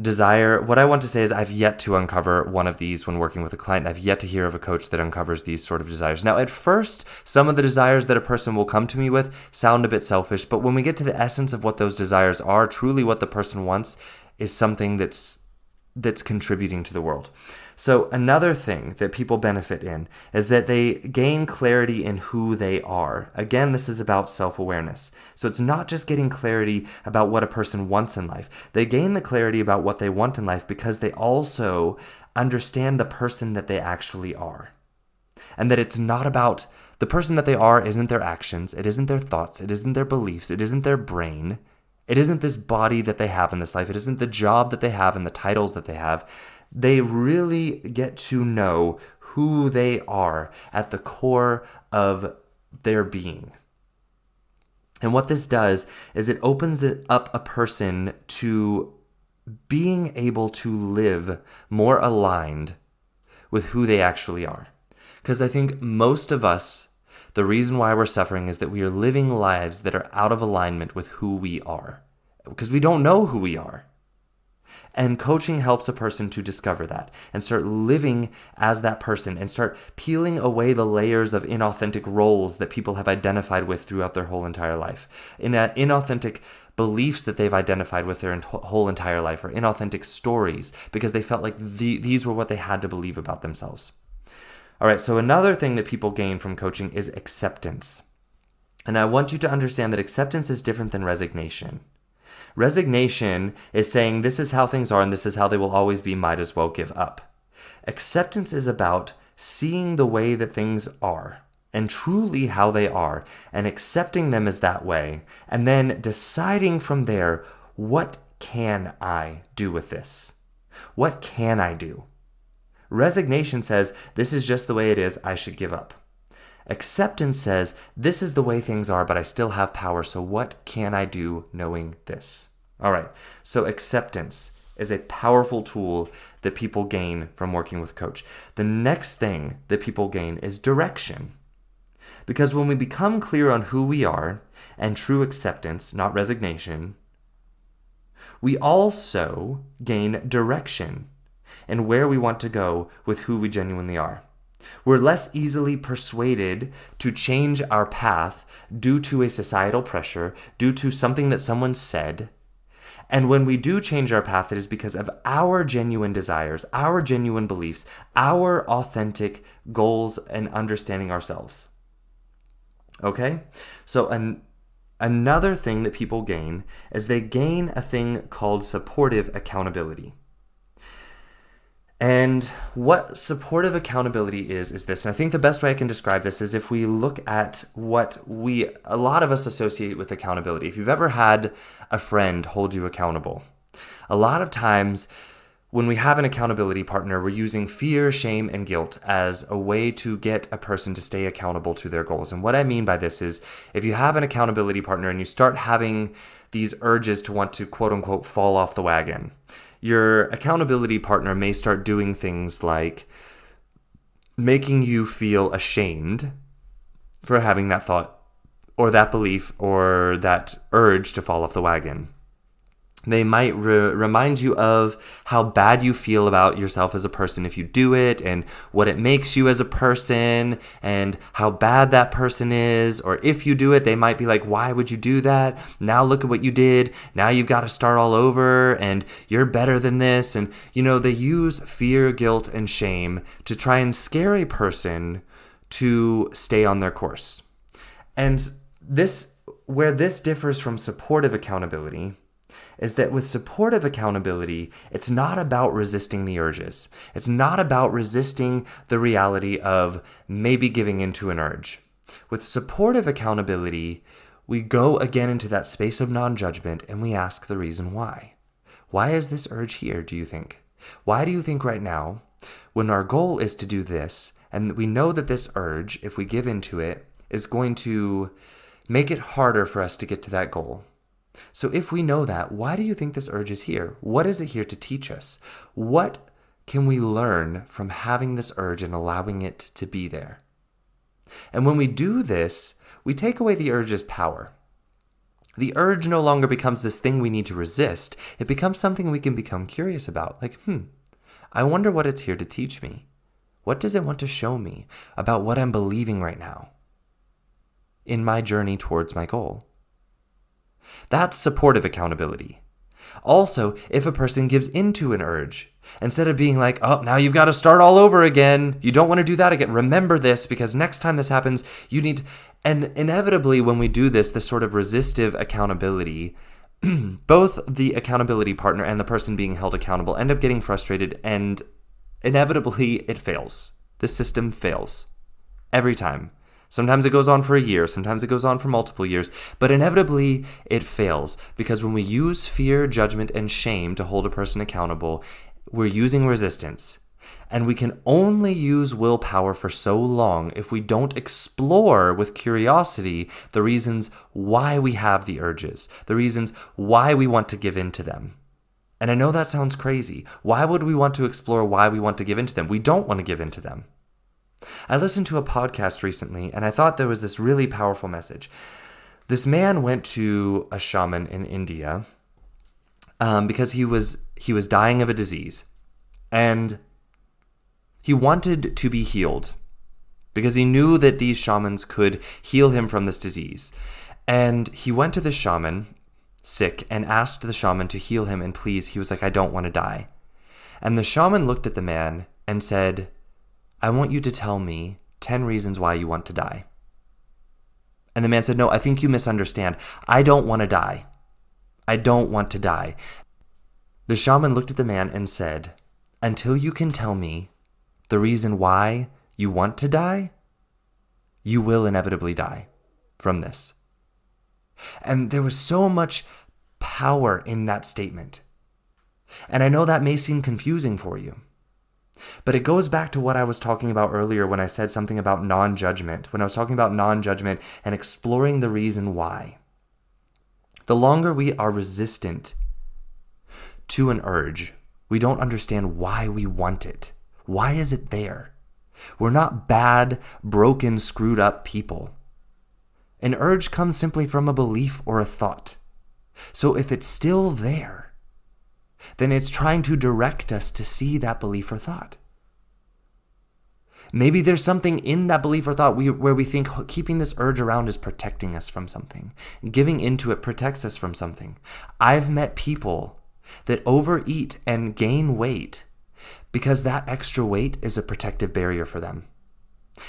desire, what I want to say is I've yet to uncover one of these when working with a client. I've yet to hear of a coach that uncovers these sort of desires. Now, at first, some of the desires that a person will come to me with sound a bit selfish, but when we get to the essence of what those desires are, truly what the person wants is something that's contributing to the world. So another thing that people benefit in is that they gain clarity in who they are. Again, this is about self-awareness. So it's not just getting clarity about what a person wants in life. They gain the clarity about what they want in life because they also understand the person that they actually are. And that it's not about the person that they are isn't their actions, it isn't their thoughts, it isn't their beliefs, it isn't their brain. It isn't this body that they have in this life. It isn't the job that they have and the titles that they have. They really get to know who they are at the core of their being. And what this does is it opens it up a person to being able to live more aligned with who they actually are. Because I think most of us, the reason why we're suffering is that we are living lives that are out of alignment with who we are. Because we don't know who we are. And coaching helps a person to discover that and start living as that person and start peeling away the layers of inauthentic roles that people have identified with throughout their whole entire life. Inauthentic beliefs that they've identified with their whole entire life, or inauthentic stories because they felt like these were what they had to believe about themselves. All right, so another thing that people gain from coaching is acceptance. And I want you to understand that acceptance is different than resignation. Resignation is saying this is how things are and this is how they will always be, might as well give up. Acceptance is about seeing the way that things are and truly how they are and accepting them as that way and then deciding from there, what can I do with this? What can I do? Resignation says, this is just the way it is, I should give up. Acceptance says, this is the way things are, but I still have power, so what can I do knowing this? All right, so acceptance is a powerful tool that people gain from working with coach. The next thing that people gain is direction. Because when we become clear on who we are and true acceptance, not resignation, we also gain direction and where we want to go with who we genuinely are. We're less easily persuaded to change our path due to a societal pressure, due to something that someone said. And when we do change our path, it is because of our genuine desires, our genuine beliefs, our authentic goals, and understanding ourselves. Okay? So another thing that people gain is they gain a thing called supportive accountability. And what supportive accountability is this. And I think the best way I can describe this is if we look at what a lot of us associate with accountability. If you've ever had a friend hold you accountable, a lot of times when we have an accountability partner, we're using fear, shame, and guilt as a way to get a person to stay accountable to their goals. And what I mean by this is if you have an accountability partner and you start having these urges to want to quote unquote fall off the wagon, your accountability partner may start doing things like making you feel ashamed for having that thought or that belief or that urge to fall off the wagon. They might remind you of how bad you feel about yourself as a person if you do it, and what it makes you as a person, and how bad that person is. Or if you do it, they might be like, why would you do that? Now look at what you did. Now you've got to start all over, and you're better than this. And, they use fear, guilt, and shame to try and scare a person to stay on their course. And where this differs from supportive accountability is that with supportive accountability, it's not about resisting the urges. It's not about resisting the reality of maybe giving into an urge. With supportive accountability, we go again into that space of non-judgment and we ask the reason why. Why is this urge here, do you think? Why do you think right now, when our goal is to do this, and we know that this urge, if we give into it, is going to make it harder for us to get to that goal? So if we know that, why do you think this urge is here? What is it here to teach us? What can we learn from having this urge and allowing it to be there? And when we do this, we take away the urge's power. The urge no longer becomes this thing we need to resist. It becomes something we can become curious about. Like, I wonder what it's here to teach me. What does it want to show me about what I'm believing right now in my journey towards my goal? That's supportive accountability. Also, if a person gives into an urge, instead of being like, oh, now you've got to start all over again, you don't want to do that again, remember this, because next time this happens, you need... And inevitably, when we do this sort of resistive accountability, both the accountability partner and the person being held accountable end up getting frustrated, and inevitably, it fails. The system fails. Every time. Sometimes it goes on for a year, sometimes it goes on for multiple years, but inevitably it fails because when we use fear, judgment, and shame to hold a person accountable, we're using resistance. And we can only use willpower for so long if we don't explore with curiosity the reasons why we have the urges, the reasons why we want to give in to them. And I know that sounds crazy. Why would we want to explore why we want to give in to them? We don't want to give in to them. I listened to a podcast recently, and I thought there was this really powerful message. This man went to a shaman in India because he was dying of a disease, and he wanted to be healed because he knew that these shamans could heal him from this disease. And he went to the shaman, sick, and asked the shaman to heal him, and please, he was like, I don't want to die. And the shaman looked at the man and said, I want you to tell me 10 reasons why you want to die. And the man said, no, I think you misunderstand. I don't want to die. I don't want to die. The shaman looked at the man and said, until you can tell me the reason why you want to die, you will inevitably die from this. And there was so much power in that statement. And I know that may seem confusing for you. But it goes back to what I was talking about earlier when I said something about non-judgment, when I was talking about non-judgment and exploring the reason why. The longer we are resistant to an urge, we don't understand why we want it. Why is it there? We're not bad, broken, screwed up people. An urge comes simply from a belief or a thought. So if it's still there, then it's trying to direct us to see that belief or thought. Maybe there's something in that belief or thought where we think keeping this urge around is protecting us from something. Giving into it protects us from something. I've met people that overeat and gain weight because that extra weight is a protective barrier for them.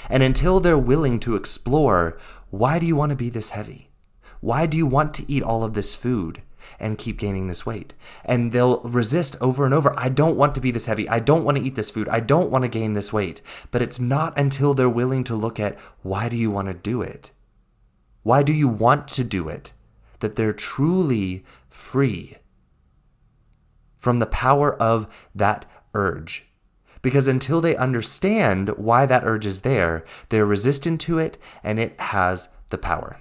And until they're willing to explore, why do you want to be this heavy? Why do you want to eat all of this food and keep gaining this weight? And they'll resist over and over. I don't want to be this heavy. I don't want to eat this food. I don't want to gain this weight. But it's not until they're willing to look at, why do you want to do it? Why do you want to do it? That they're truly free from the power of that urge. Because until they understand why that urge is there, they're resistant to it and it has the power.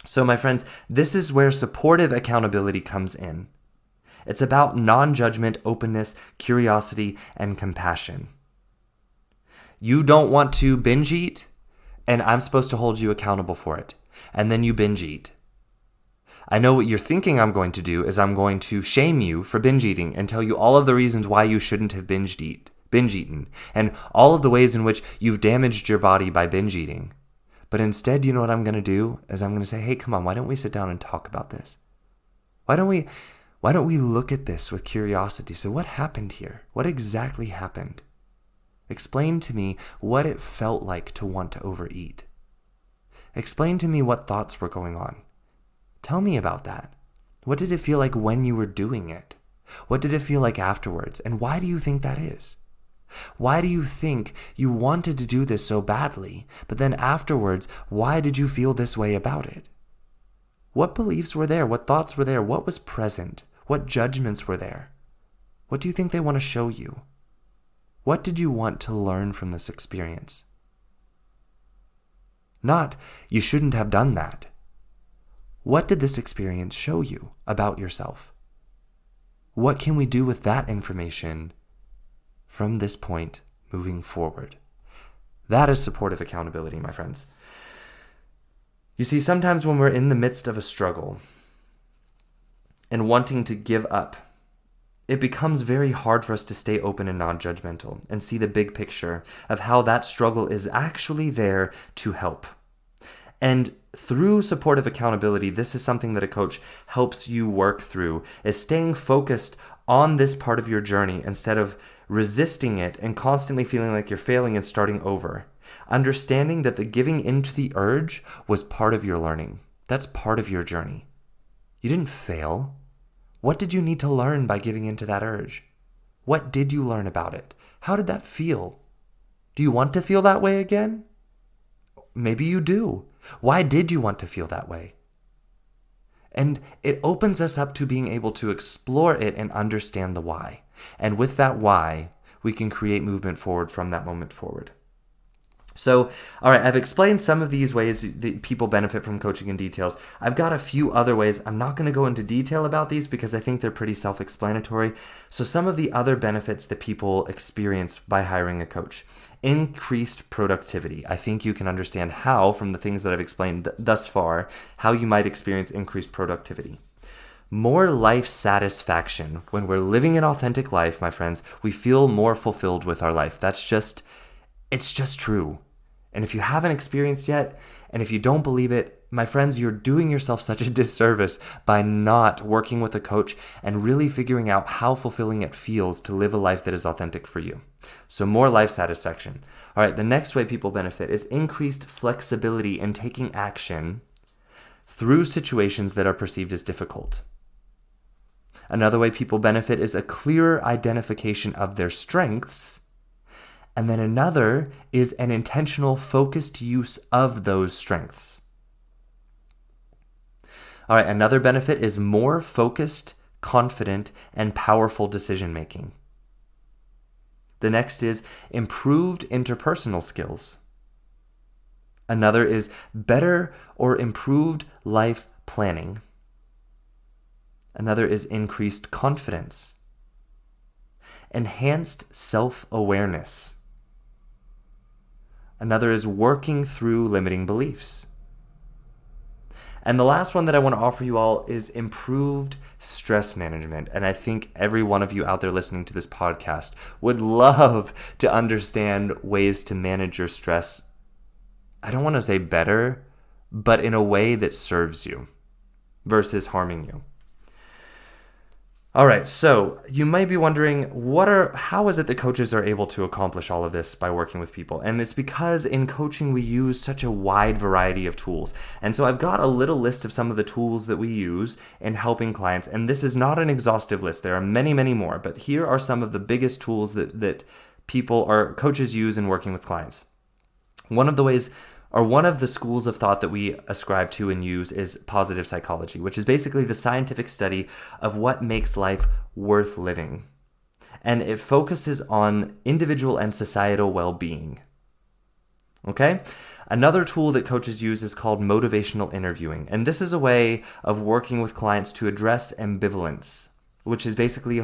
So my friends, this is where supportive accountability comes in. It's about non-judgment, openness, curiosity, and compassion. You don't want to binge eat, and I'm supposed to hold you accountable for it. And then you binge eat. I know what you're thinking I'm going to do is I'm going to shame you for binge eating and tell you all of the reasons why you shouldn't have binge eaten, and all of the ways in which you've damaged your body by binge eating. But instead, you know what I'm going to do? Is I'm going to say, hey, come on, why don't we sit down and talk about this? Why don't we look at this with curiosity? So what happened here? What exactly happened? Explain to me what it felt like to want to overeat. Explain to me what thoughts were going on. Tell me about that. What did it feel like when you were doing it? What did it feel like afterwards? And why do you think that is? Why do you think you wanted to do this so badly, but then afterwards, why did you feel this way about it? What beliefs were there? What thoughts were there? What was present? What judgments were there? What do you think they want to show you? What did you want to learn from this experience? Not, you shouldn't have done that. What did this experience show you about yourself? What can we do with that information from this point moving forward? That is supportive accountability, my friends. You see, sometimes when we're in the midst of a struggle and wanting to give up, it becomes very hard for us to stay open and non-judgmental and see the big picture of how that struggle is actually there to help. And through supportive accountability, this is something that a coach helps you work through, is staying focused on this part of your journey instead of resisting it and constantly feeling like you're failing and starting over. Understanding that the giving into the urge was part of your learning. That's part of your journey. You didn't fail. What did you need to learn by giving into that urge? What did you learn about it? How did that feel? Do you want to feel that way again? Maybe you do. Why did you want to feel that way? And it opens us up to being able to explore it and understand the why. And with that why, we can create movement forward from that moment forward. So, all right, I've explained some of these ways that people benefit from coaching in details. I've got a few other ways. I'm not going to go into detail about these because I think they're pretty self-explanatory. So some of the other benefits that people experience by hiring a coach. Increased productivity. I think you can understand how, from the things that I've explained thus far, how you might experience increased productivity. More life satisfaction. When we're living an authentic life, my friends, we feel more fulfilled with our life. It's just true. And if you haven't experienced yet, and if you don't believe it, my friends, you're doing yourself such a disservice by not working with a coach and really figuring out how fulfilling it feels to live a life that is authentic for you. So more life satisfaction. All right, the next way people benefit is increased flexibility in taking action through situations that are perceived as difficult. Another way people benefit is a clearer identification of their strengths. And then another is an intentional, focused use of those strengths. All right, another benefit is more focused, confident, and powerful decision making. The next is improved interpersonal skills. Another is better or improved life planning. Another is increased confidence. Enhanced self-awareness. Another is working through limiting beliefs. And the last one that I want to offer you all is improved stress management. And I think every one of you out there listening to this podcast would love to understand ways to manage your stress. I don't want to say better, but in a way that serves you versus harming you. All right, so you might be wondering, how is it that coaches are able to accomplish all of this by working with people? And it's because in coaching we use such a wide variety of tools. And so I've got a little list of some of the tools that we use in helping clients. And this is not an exhaustive list. There are many, many more. But here are some of the biggest tools that people or coaches use in working with clients. One of the schools of thought that we ascribe to and use is positive psychology, which is basically the scientific study of what makes life worth living. And it focuses on individual and societal well-being. Okay? Another tool that coaches use is called motivational interviewing. And this is a way of working with clients to address ambivalence, which is basically,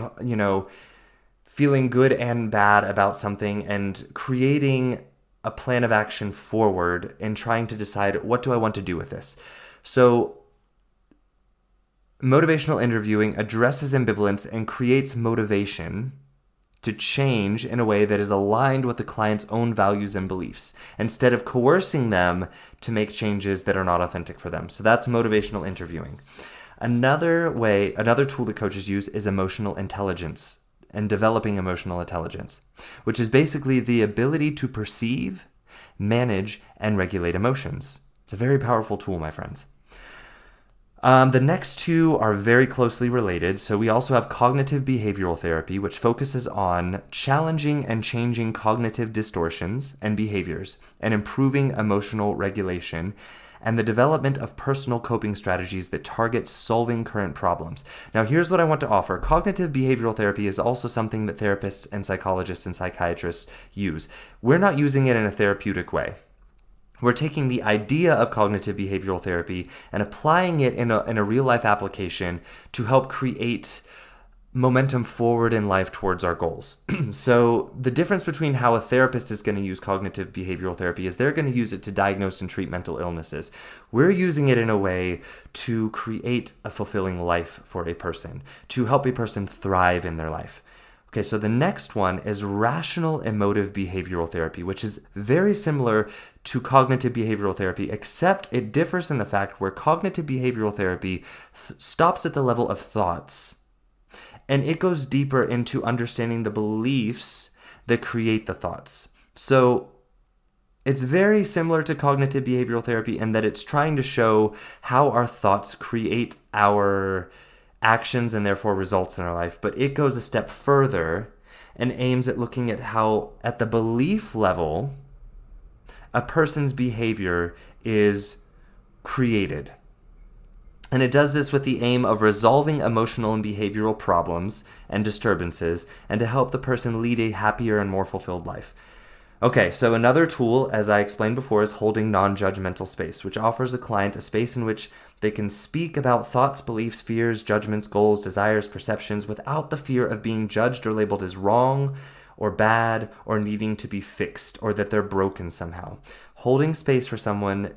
feeling good and bad about something and creating a plan of action forward and trying to decide, what do I want to do with this? So motivational interviewing addresses ambivalence and creates motivation to change in a way that is aligned with the client's own values and beliefs, instead of coercing them to make changes that are not authentic for them. So that's motivational interviewing. Another tool that coaches use is emotional intelligence and developing emotional intelligence, which is basically the ability to perceive, manage, and regulate emotions. It's a very powerful tool, my friends. The next two are very closely related. So we also have cognitive behavioral therapy, which focuses on challenging and changing cognitive distortions and behaviors and improving emotional regulation, and the development of personal coping strategies that target solving current problems. Now, here's what I want to offer. Cognitive behavioral therapy is also something that therapists and psychologists and psychiatrists use. We're not using it in a therapeutic way. We're taking the idea of cognitive behavioral therapy and applying it in a real-life application to help create momentum forward in life towards our goals. So the difference between how a therapist is going to use cognitive behavioral therapy is they're going to use it to diagnose and treat mental illnesses. We're using it in a way to create a fulfilling life for a person, to help a person thrive in their life. Okay, so the next one is rational emotive behavioral therapy, which is very similar to cognitive behavioral therapy, except it differs in the fact where cognitive behavioral therapy stops at the level of thoughts, and it goes deeper into understanding the beliefs that create the thoughts. So it's very similar to cognitive behavioral therapy in that it's trying to show how our thoughts create our actions and therefore results in our life. But it goes a step further and aims at looking at how, at the belief level, a person's behavior is created. And it does this with the aim of resolving emotional and behavioral problems and disturbances, and to help the person lead a happier and more fulfilled life. Okay, so another tool, as I explained before, is holding non-judgmental space, which offers a client a space in which they can speak about thoughts, beliefs, fears, judgments, goals, desires, perceptions, without the fear of being judged or labeled as wrong or bad or needing to be fixed, or that they're broken somehow. Holding space for someone,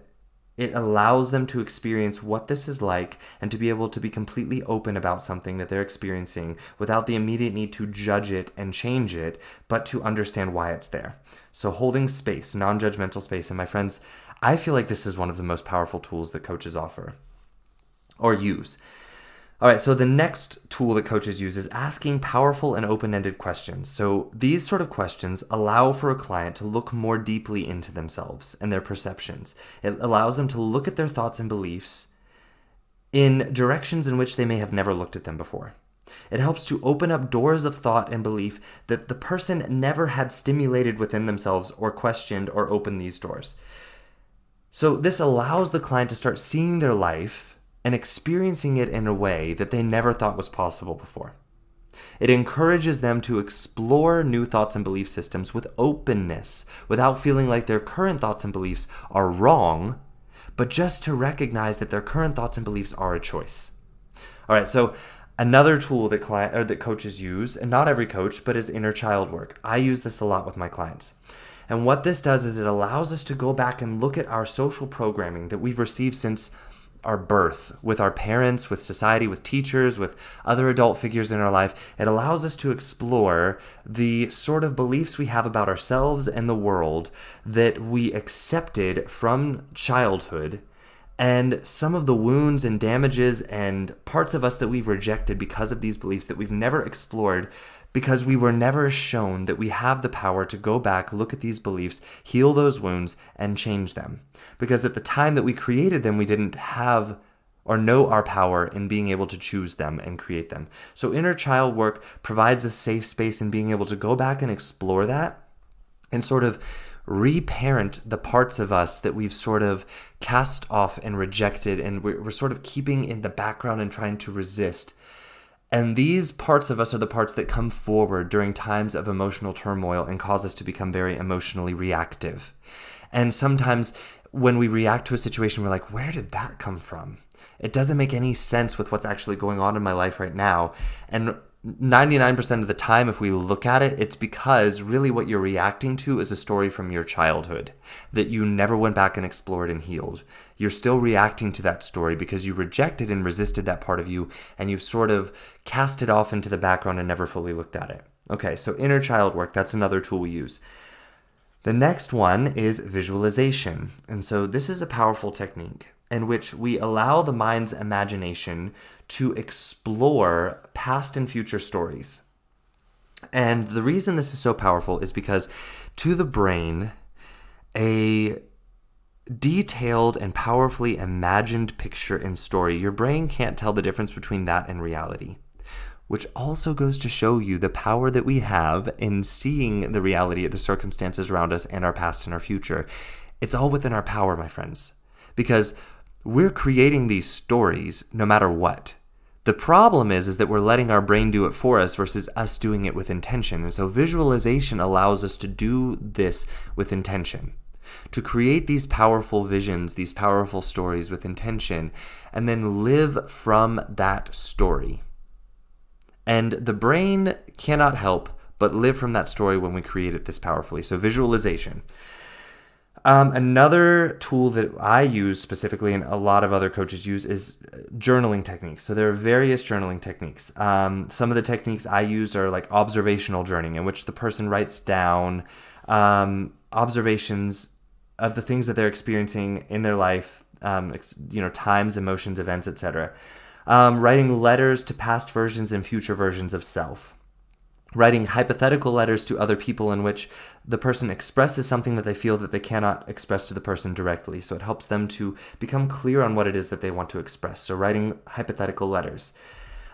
it allows them to experience what this is like and to be able to be completely open about something that they're experiencing without the immediate need to judge it and change it, but to understand why it's there. So holding space, non-judgmental space. And my friends, I feel like this is one of the most powerful tools that coaches offer or use. All right, so the next tool that coaches use is asking powerful and open-ended questions. So these sort of questions allow for a client to look more deeply into themselves and their perceptions. It allows them to look at their thoughts and beliefs in directions in which they may have never looked at them before. It helps to open up doors of thought and belief that the person never had stimulated within themselves or questioned or opened these doors. So this allows the client to start seeing their life and experiencing it in a way that they never thought was possible before. It encourages them to explore new thoughts and belief systems with openness, without feeling like their current thoughts and beliefs are wrong, but just to recognize that their current thoughts and beliefs are a choice. All right, so another tool that coaches use, and not every coach, but is inner child work. I use this a lot with my clients. And what this does is it allows us to go back and look at our social programming that we've received since our birth, with our parents, with society, with teachers, with other adult figures in our life. It allows us to explore the sort of beliefs we have about ourselves and the world that we accepted from childhood, and some of the wounds and damages and parts of us that we've rejected because of these beliefs that we've never explored, because we were never shown that we have the power to go back, look at these beliefs, heal those wounds, and change them. Because at the time that we created them, we didn't have or know our power in being able to choose them and create them. So inner child work provides a safe space in being able to go back and explore that and sort of reparent the parts of us that we've sort of cast off and rejected, and we're sort of keeping in the background and trying to resist. And these parts of us are the parts that come forward during times of emotional turmoil and cause us to become very emotionally reactive. And sometimes when we react to a situation, we're like, where did that come from? It doesn't make any sense with what's actually going on in my life right now. And 99% of the time, if we look at it, it's because really what you're reacting to is a story from your childhood that you never went back and explored and healed. You're still reacting to that story because you rejected and resisted that part of you, and you've sort of cast it off into the background and never fully looked at it. Okay, so inner child work, that's another tool we use. The next one is visualization. And so this is a powerful technique in which we allow the mind's imagination to explore past and future stories. And the reason this is so powerful is because to the brain, a detailed and powerfully imagined picture and story, your brain can't tell the difference between that and reality. Which also goes to show you the power that we have in seeing the reality of the circumstances around us and our past and our future. It's all within our power, my friends, because we're creating these stories no matter what. The problem is that we're letting our brain do it for us versus us doing it with intention. And so visualization allows us to do this with intention, to create these powerful visions, these powerful stories with intention, and then live from that story. And the brain cannot help but live from that story when we create it this powerfully. So visualization. Another tool that I use specifically, and a lot of other coaches use, is journaling techniques. So there are various journaling techniques. Some of the techniques I use are like observational journaling, in which the person writes down observations of the things that they're experiencing in their life, times, emotions, events, etc. Writing letters to past versions and future versions of self. Writing hypothetical letters to other people in which the person expresses something that they feel that they cannot express to the person directly. So it helps them to become clear on what it is that they want to express. So writing hypothetical letters.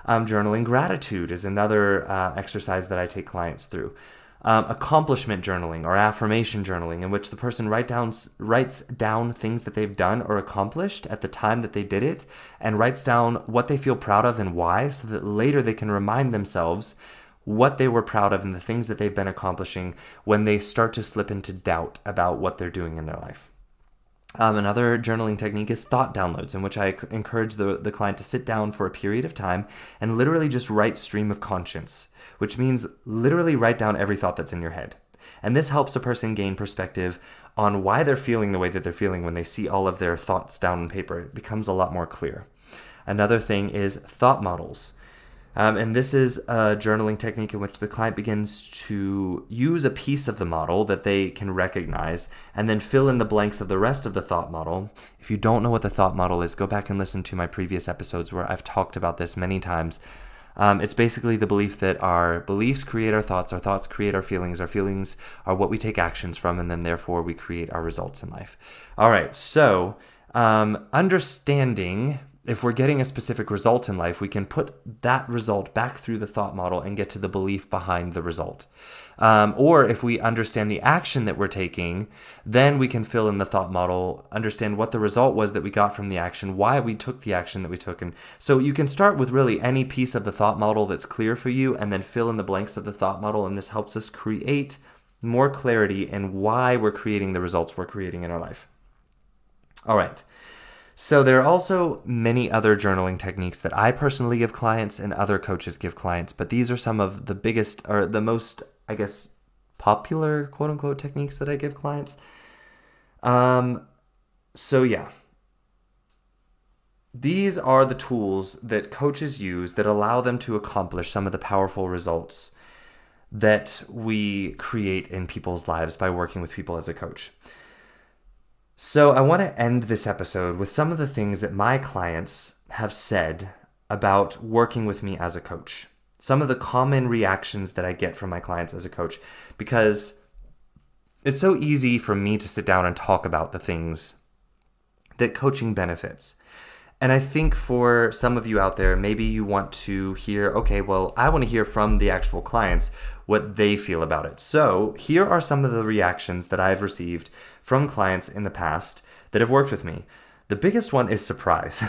Journaling gratitude is another exercise that I take clients through. Accomplishment journaling or affirmation journaling, in which the person writes down things that they've done or accomplished at the time that they did it, and writes down what they feel proud of and why, so that later they can remind themselves what they were proud of and the things that they've been accomplishing when they start to slip into doubt about what they're doing in their life. Another journaling technique is thought downloads, in which I encourage the client to sit down for a period of time and literally just write stream of conscience, which means literally write down every thought that's in your head. And this helps a person gain perspective on why they're feeling the way that they're feeling when they see all of their thoughts down on paper. It becomes a lot more clear. Another thing is thought models. And this is a journaling technique in which the client begins to use a piece of the model that they can recognize and then fill in the blanks of the rest of the thought model. If you don't know what the thought model is, go back and listen to my previous episodes where I've talked about this many times. It's basically the belief that our beliefs create our thoughts create our feelings are what we take actions from, and then therefore we create our results in life. All right, so understanding if we're getting a specific result in life, we can put that result back through the thought model and get to the belief behind the result. Or if we understand the action that we're taking, then we can fill in the thought model, understand what the result was that we got from the action, why we took the action that we took. And so you can start with really any piece of the thought model that's clear for you and then fill in the blanks of the thought model. And this helps us create more clarity in why we're creating the results we're creating in our life. All right. So there are also many other journaling techniques that I personally give clients and other coaches give clients, but these are some of the biggest or the most, I guess, popular quote unquote techniques that I give clients. So yeah. these are the tools that coaches use that allow them to accomplish some of the powerful results that we create in people's lives by working with people as a coach. So I want to end this episode with some of the things that my clients have said about working with me as a coach. Some of the common reactions that I get from my clients as a coach, because it's so easy for me to sit down and talk about the things that coaching benefits. And I think for some of you out there, maybe you want to hear, okay, well, I want to hear from the actual clients what they feel about it. So here are some of the reactions that I've received from clients in the past that have worked with me. The biggest one is surprise.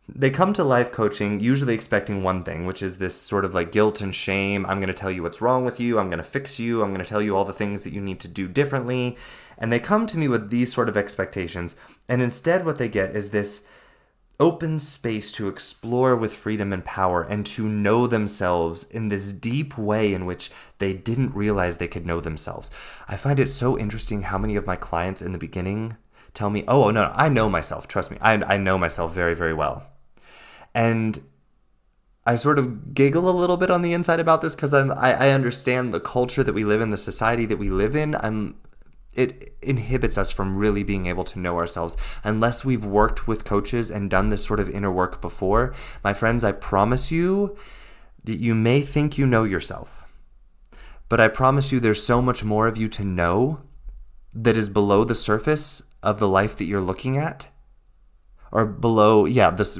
They come to life coaching usually expecting one thing, which is this sort of like guilt and shame. I'm going to tell you what's wrong with you. I'm going to fix you. I'm going to tell you all the things that you need to do differently. And they come to me with these sort of expectations. And instead what they get is this open space to explore with freedom and power and to know themselves in this deep way in which they didn't realize they could know themselves. I find it so interesting how many of my clients in the beginning tell me, oh, no, I know myself. Trust me, I know myself very, very well. And I sort of giggle a little bit on the inside about this because I understand the culture that we live in, the society that we live in. It inhibits us from really being able to know ourselves. Unless we've worked with coaches and done this sort of inner work before, my friends, I promise you that you may think you know yourself. But I promise you there's so much more of you to know that is below the surface of the life that you're looking at. Or below,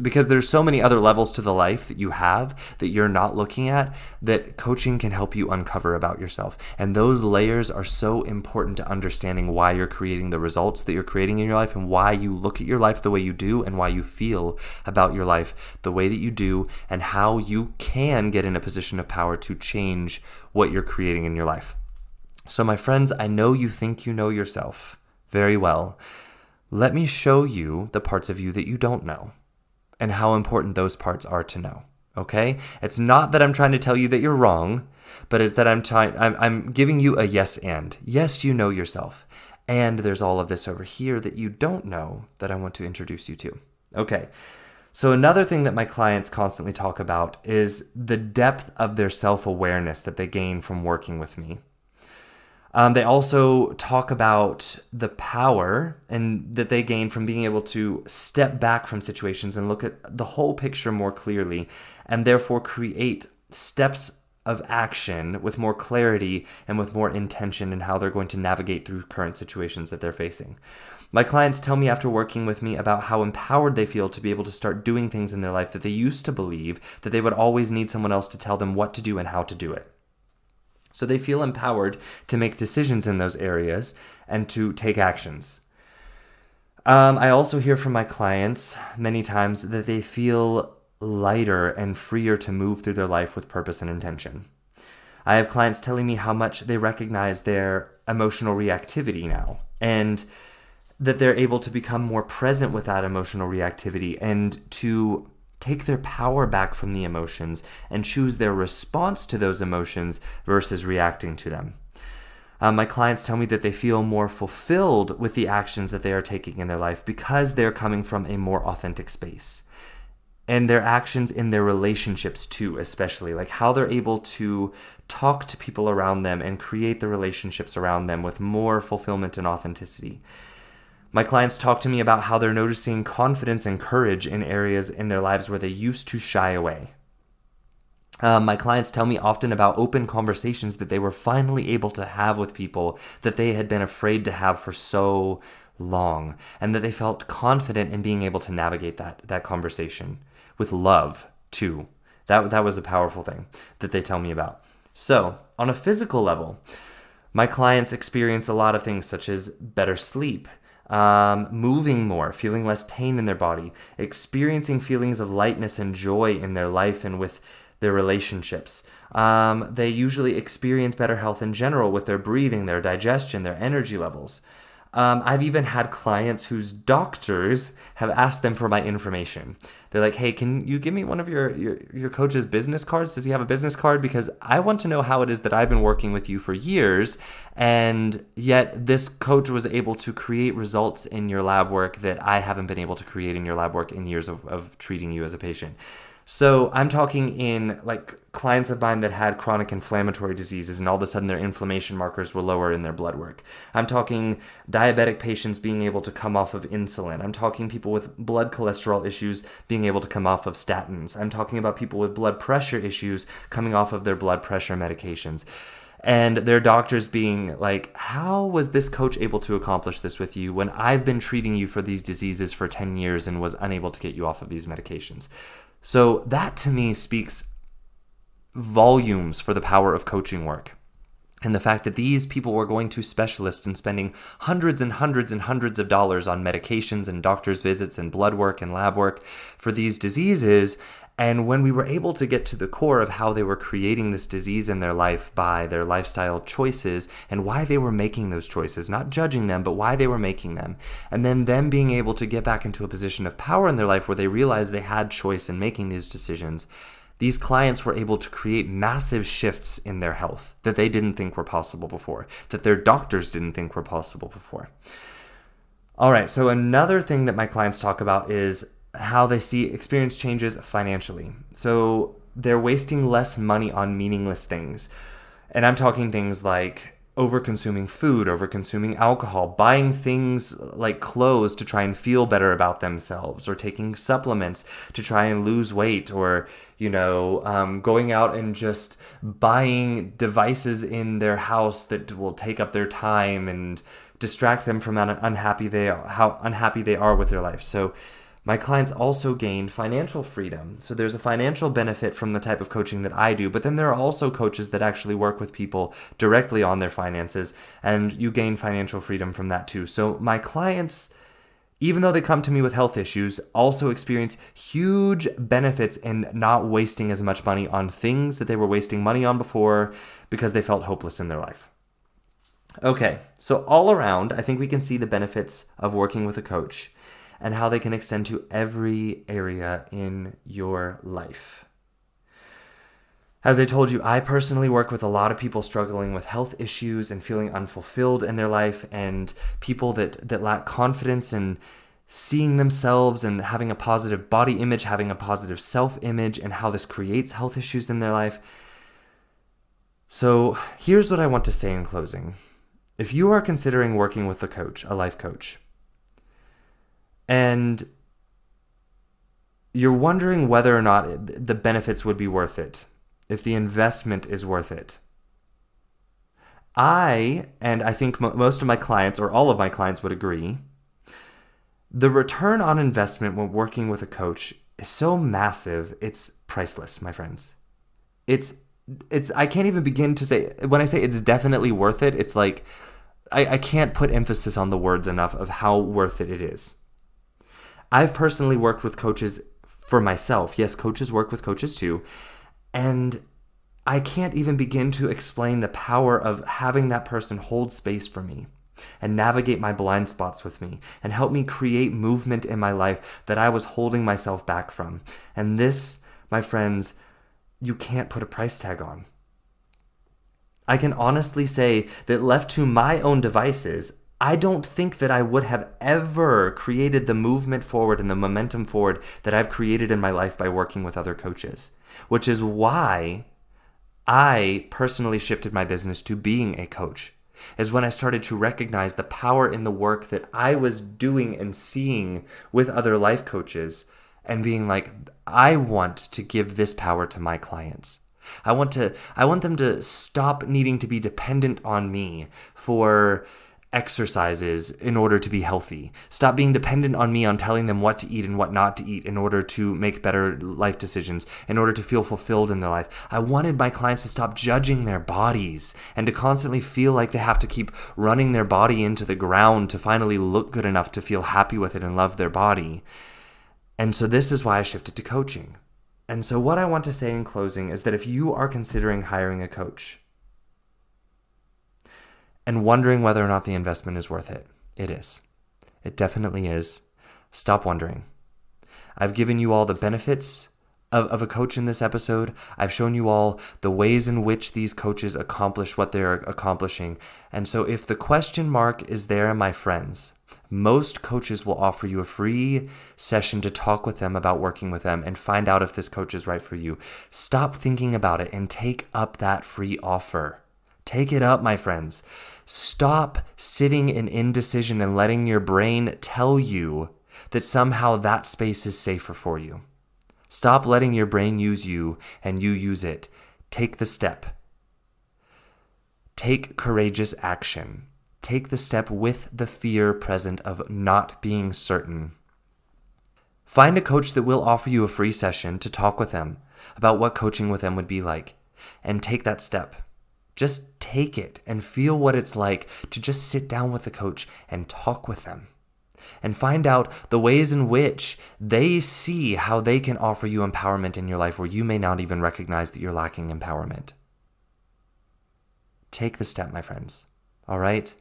because there's so many other levels to the life that you have that you're not looking at that coaching can help you uncover about yourself. And those layers are so important to understanding why you're creating the results that you're creating in your life and why you look at your life the way you do and why you feel about your life the way that you do and how you can get in a position of power to change what you're creating in your life. So my friends, I know you think you know yourself very well. Let me show you the parts of you that you don't know and how important those parts are to know, okay? It's not that I'm trying to tell you that you're wrong, but it's that I'm giving you a yes and. Yes, you know yourself. And there's all of this over here that you don't know that I want to introduce you to. Okay, so another thing that my clients constantly talk about is the depth of their self-awareness that they gain from working with me. They also talk about the power and that they gain from being able to step back from situations and look at the whole picture more clearly and therefore create steps of action with more clarity and with more intention in how they're going to navigate through current situations that they're facing. My clients tell me after working with me about how empowered they feel to be able to start doing things in their life that they used to believe that they would always need someone else to tell them what to do and how to do it. So they feel empowered to make decisions in those areas and to take actions. I also hear from my clients many times that they feel lighter and freer to move through their life with purpose and intention. I have clients telling me how much they recognize their emotional reactivity now and that they're able to become more present with that emotional reactivity and to take their power back from the emotions and choose their response to those emotions versus reacting to them. My clients tell me that they feel more fulfilled with the actions that they are taking in their life because they're coming from a more authentic space. And their actions in their relationships too, especially, like how they're able to talk to people around them and create the relationships around them with more fulfillment and authenticity. My clients talk to me about how they're noticing confidence and courage in areas in their lives where they used to shy away. My clients tell me often about open conversations that they were finally able to have with people that they had been afraid to have for so long, and that they felt confident in being able to navigate that conversation with love too. That was a powerful thing that they tell me about. So, on a physical level, my clients experience a lot of things such as better sleep, moving more, feeling less pain in their body, experiencing feelings of lightness and joy in their life and with their relationships. They usually experience better health in general with their breathing, their digestion, their energy levels. I've even had clients whose doctors have asked them for my information. They're like, hey, can you give me one of your coach's business cards? Does he have a business card? Because I want to know how it is that I've been working with you for years, and yet this coach was able to create results in your lab work that I haven't been able to create in your lab work in years of treating you as a patient. So I'm talking in like clients of mine that had chronic inflammatory diseases and all of a sudden their inflammation markers were lower in their blood work. I'm talking diabetic patients being able to come off of insulin. I'm talking people with blood cholesterol issues being able to come off of statins. I'm talking about people with blood pressure issues coming off of their blood pressure medications. And their doctors being like, how was this coach able to accomplish this with you when I've been treating you for these diseases for 10 years and was unable to get you off of these medications? So that to me speaks volumes for the power of coaching work. And the fact that these people were going to specialists and spending hundreds and hundreds and hundreds of dollars on medications and doctor's visits and blood work and lab work for these diseases. And when we were able to get to the core of how they were creating this disease in their life by their lifestyle choices and why they were making those choices, not judging them, but why they were making them, and then them being able to get back into a position of power in their life where they realized they had choice in making these decisions, these clients were able to create massive shifts in their health that they didn't think were possible before, that their doctors didn't think were possible before. All right, so another thing that my clients talk about is how they experience changes financially. So they're wasting less money on meaningless things. And I'm talking things like over-consuming food, over-consuming alcohol, buying things like clothes to try and feel better about themselves, or taking supplements to try and lose weight, or, going out and just buying devices in their house that will take up their time and distract them from how unhappy they are with their life. So my clients also gain financial freedom. So there's a financial benefit from the type of coaching that I do, but then there are also coaches that actually work with people directly on their finances, and you gain financial freedom from that too. So my clients, even though they come to me with health issues, also experience huge benefits in not wasting as much money on things that they were wasting money on before because they felt hopeless in their life. Okay, so all around, I think we can see the benefits of working with a coach and how they can extend to every area in your life. As I told you, I personally work with a lot of people struggling with health issues and feeling unfulfilled in their life, and people that lack confidence in seeing themselves and having a positive body image, having a positive self-image, and how this creates health issues in their life. So here's what I want to say in closing. If you are considering working with a life coach, and you're wondering whether or not the benefits would be worth it, if the investment is worth it, I think most of my clients, or all of my clients, would agree, the return on investment when working with a coach is so massive, it's priceless, my friends. I can't even begin to say, when I say it's definitely worth it, it's like, I can't put emphasis on the words enough of how worth it is. I've personally worked with coaches for myself. Yes, coaches work with coaches too. And I can't even begin to explain the power of having that person hold space for me and navigate my blind spots with me and help me create movement in my life that I was holding myself back from. And this, my friends, you can't put a price tag on. I can honestly say that left to my own devices, I don't think that I would have ever created the movement forward and the momentum forward that I've created in my life by working with other coaches, which is why I personally shifted my business to being a coach, is when I started to recognize the power in the work that I was doing and seeing with other life coaches and being like, I want to give this power to my clients. I want them to stop needing to be dependent on me for exercises in order to be healthy. Stop being dependent on me on telling them what to eat and what not to eat in order to make better life decisions, in order to feel fulfilled in their life. I wanted my clients to stop judging their bodies and to constantly feel like they have to keep running their body into the ground to finally look good enough to feel happy with it and love their body. And so this is why I shifted to coaching. And so what I want to say in closing is that if you are considering hiring a coach and wondering whether or not the investment is worth it, It is. It definitely is. Stop wondering. I've given you all the benefits of a coach in this episode. I've shown you all the ways in which these coaches accomplish what they're accomplishing. And so if the question mark is there, my friends, most coaches will offer you a free session to talk with them about working with them and find out if this coach is right for you. Stop thinking about it and take up that free offer. Take it up, my friends. Stop sitting in indecision and letting your brain tell you that somehow that space is safer for you. Stop letting your brain use you and you use it. Take the step. Take courageous action. Take the step with the fear present of not being certain. Find a coach that will offer you a free session to talk with them about what coaching with them would be like, and take that step. Just take it and feel what it's like to just sit down with the coach and talk with them, and find out the ways in which they see how they can offer you empowerment in your life where you may not even recognize that you're lacking empowerment. Take the step, my friends. All right?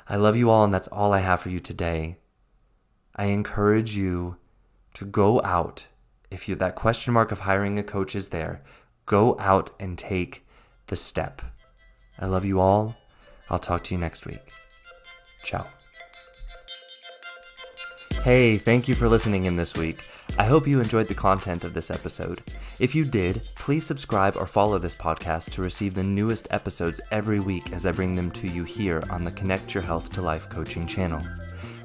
I love you all, and that's all I have for you today. I encourage you to go out. If that question mark of hiring a coach is there, go out and take the step. I love you all. I'll talk to you next week. Ciao. Hey, thank you for listening in this week. I hope you enjoyed the content of this episode. If you did, please subscribe or follow this podcast to receive the newest episodes every week as I bring them to you here on the Connect Your Health to Life coaching channel.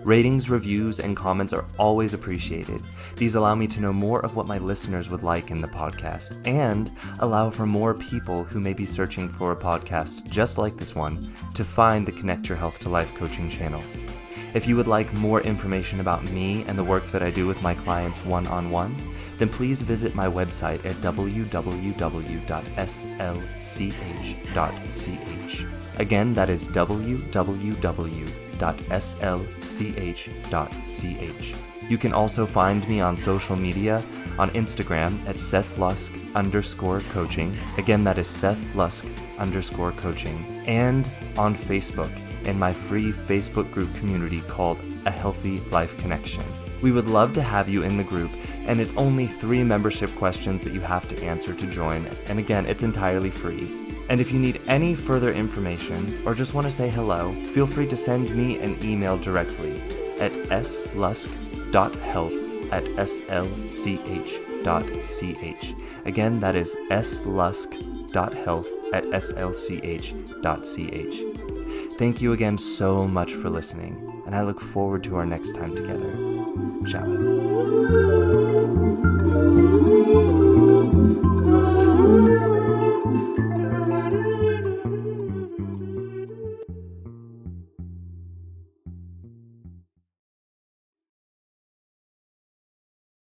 Ratings, reviews, and comments are always appreciated. These allow me to know more of what my listeners would like in the podcast and allow for more people who may be searching for a podcast just like this one to find the Connect Your Health to Life coaching channel. If you would like more information about me and the work that I do with my clients one-on-one, then please visit my website at www.slch.ch. Again, that is www.slch.ch. You can also find me on social media on Instagram at SethLusk_coaching. Again, that is SethLusk_coaching. And on Facebook in my free Facebook group community called A Healthy Life Connection. We would love to have you in the group, and it's only 3 membership questions that you have to answer to join. And again, it's entirely free. And if you need any further information or just want to say hello, feel free to send me an email directly at slusk.health@slch.ch. Again, that is slusk.health@slch.ch. Thank you again so much for listening, and I look forward to our next time together. Ciao.